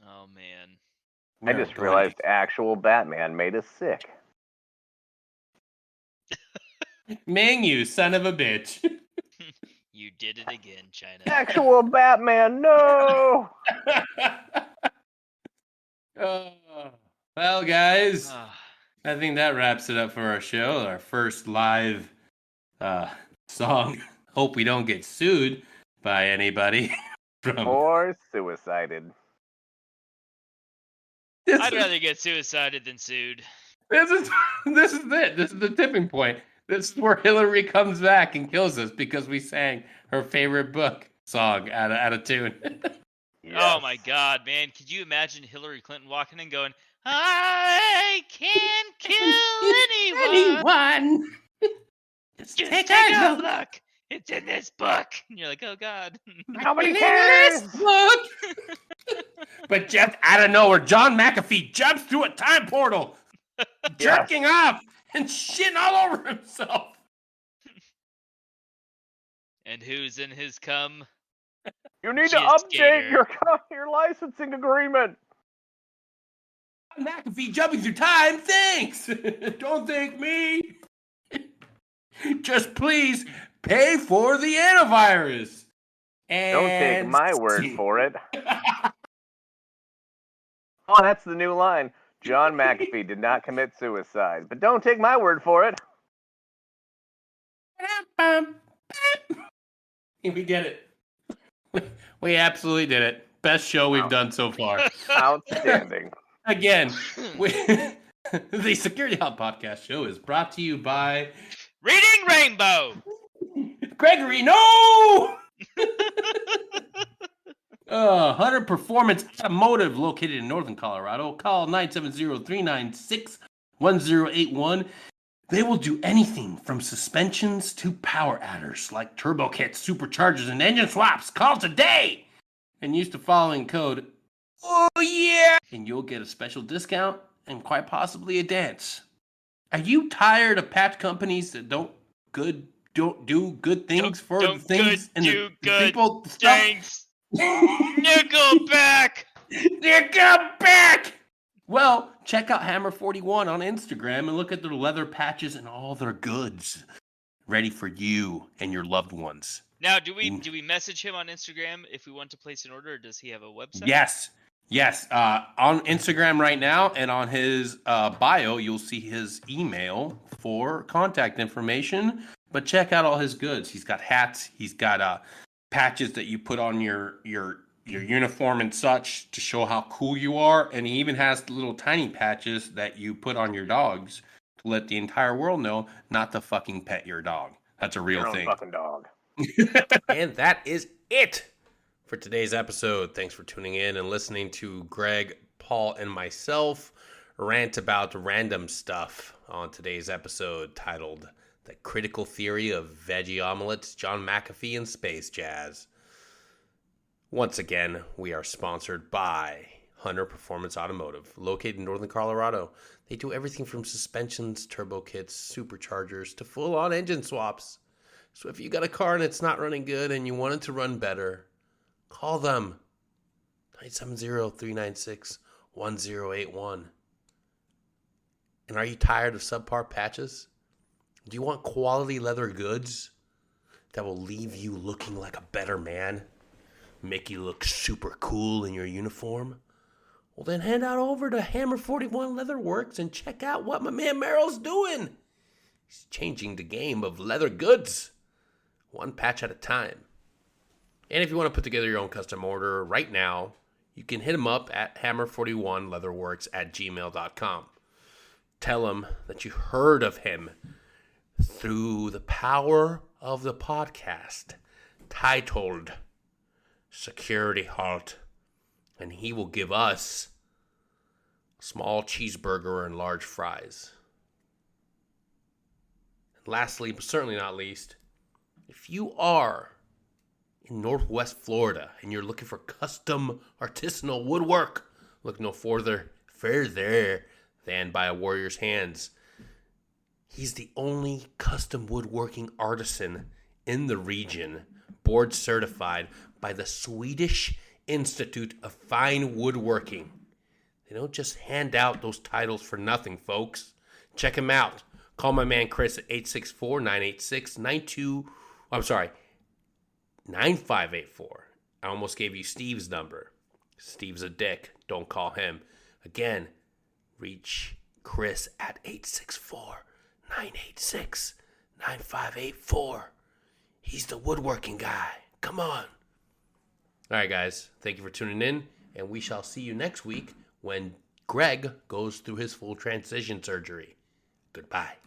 Oh man. I just realized actual Batman made us sick. Ming, you son of a bitch. You did it again, China. Actual Batman, no! Well, guys, I think that wraps it up for our show. Our first live song. Hope we don't get sued by anybody. Or suicided. I'd rather get suicided than sued. This is it. This is the tipping point. This is where Hillary comes back and kills us because we sang her favorite book song out of tune. Yes. Oh my God, man! Could you imagine Hillary Clinton walking in going, "I can kill anyone. Just take a look. It's in this book." And you're like, "Oh God." Nobody cares! Look. But just out of nowhere, John McAfee jumps through a time portal, jerking off and shitting all over himself. And who's in his cum? You need to Jizz update Gator. your licensing agreement. McAfee jumping through time, thanks. Don't thank me. Just please pay for the antivirus. And Don't take my word for it. Oh, that's the new line. John McAfee did not commit suicide, but don't take my word for it. We did it. We absolutely did it. Best show we've done so far. Outstanding. Again, the Security Hub Podcast show is brought to you by Reading Rainbow. Gregory. No. Hunter Performance Automotive, located in Northern Colorado. Call 970-396-1081. They will do anything from suspensions to power adders like turbo kits, superchargers, and engine swaps. Call today and use the following code. Oh yeah! And you'll get a special discount and quite possibly a dance. Are you tired of patch companies that don't do good things for the things and the people? Thanks. Nickelback. Nickelback. Well, check out Hammer41 on Instagram and look at their leather patches and all their goods, ready for you and your loved ones. Now, do we message him on Instagram if we want to place an order, or does he have a website? Yes. On Instagram right now and on his bio, you'll see his email for contact information. But check out all his goods. He's got hats. He's got patches that you put on your uniform and such to show how cool you are. And he even has the little tiny patches that you put on your dogs to let the entire world know not to fucking pet your dog. That's a real thing. Fucking dog. And that is it for today's episode. Thanks for tuning in and listening to Greg, Paul, and myself rant about random stuff on today's episode titled The Critical Theory of Veggie Omelets, John McAfee, and Space Jazz. Once again, we are sponsored by Hunter Performance Automotive, located in Northern Colorado. They do everything from suspensions, turbo kits, superchargers, to full-on engine swaps. So if you got a car and it's not running good and you want it to run better, call them. 970-396-1081. And are you tired of subpar patches? Do you want quality leather goods that will leave you looking like a better man? Make you look super cool in your uniform? Well, then head out over to Hammer 41 Leatherworks and check out what my man Merrill's doing. He's changing the game of leather goods, one patch at a time. And if you want to put together your own custom order right now, you can hit him up at hammer41leatherworks@gmail.com. Tell him that you heard of him through the power of the podcast titled Security Halt, and he will give us a small cheeseburger and large fries. And lastly, but certainly not least, if you are in Northwest Florida and you're looking for custom artisanal woodwork, look no further than by a warrior's hands. He's the only custom woodworking artisan in the region, board certified by the Swedish Institute of Fine Woodworking. They don't just hand out those titles for nothing, folks. Check him out. Call my man Chris at 9584. I almost gave you Steve's number. Steve's a dick. Don't call him. Again, reach Chris at 864-986-9584. He's the woodworking guy. Come on. All right, guys. Thank you for tuning in, and we shall see you next week when Greg goes through his full transition surgery. Goodbye.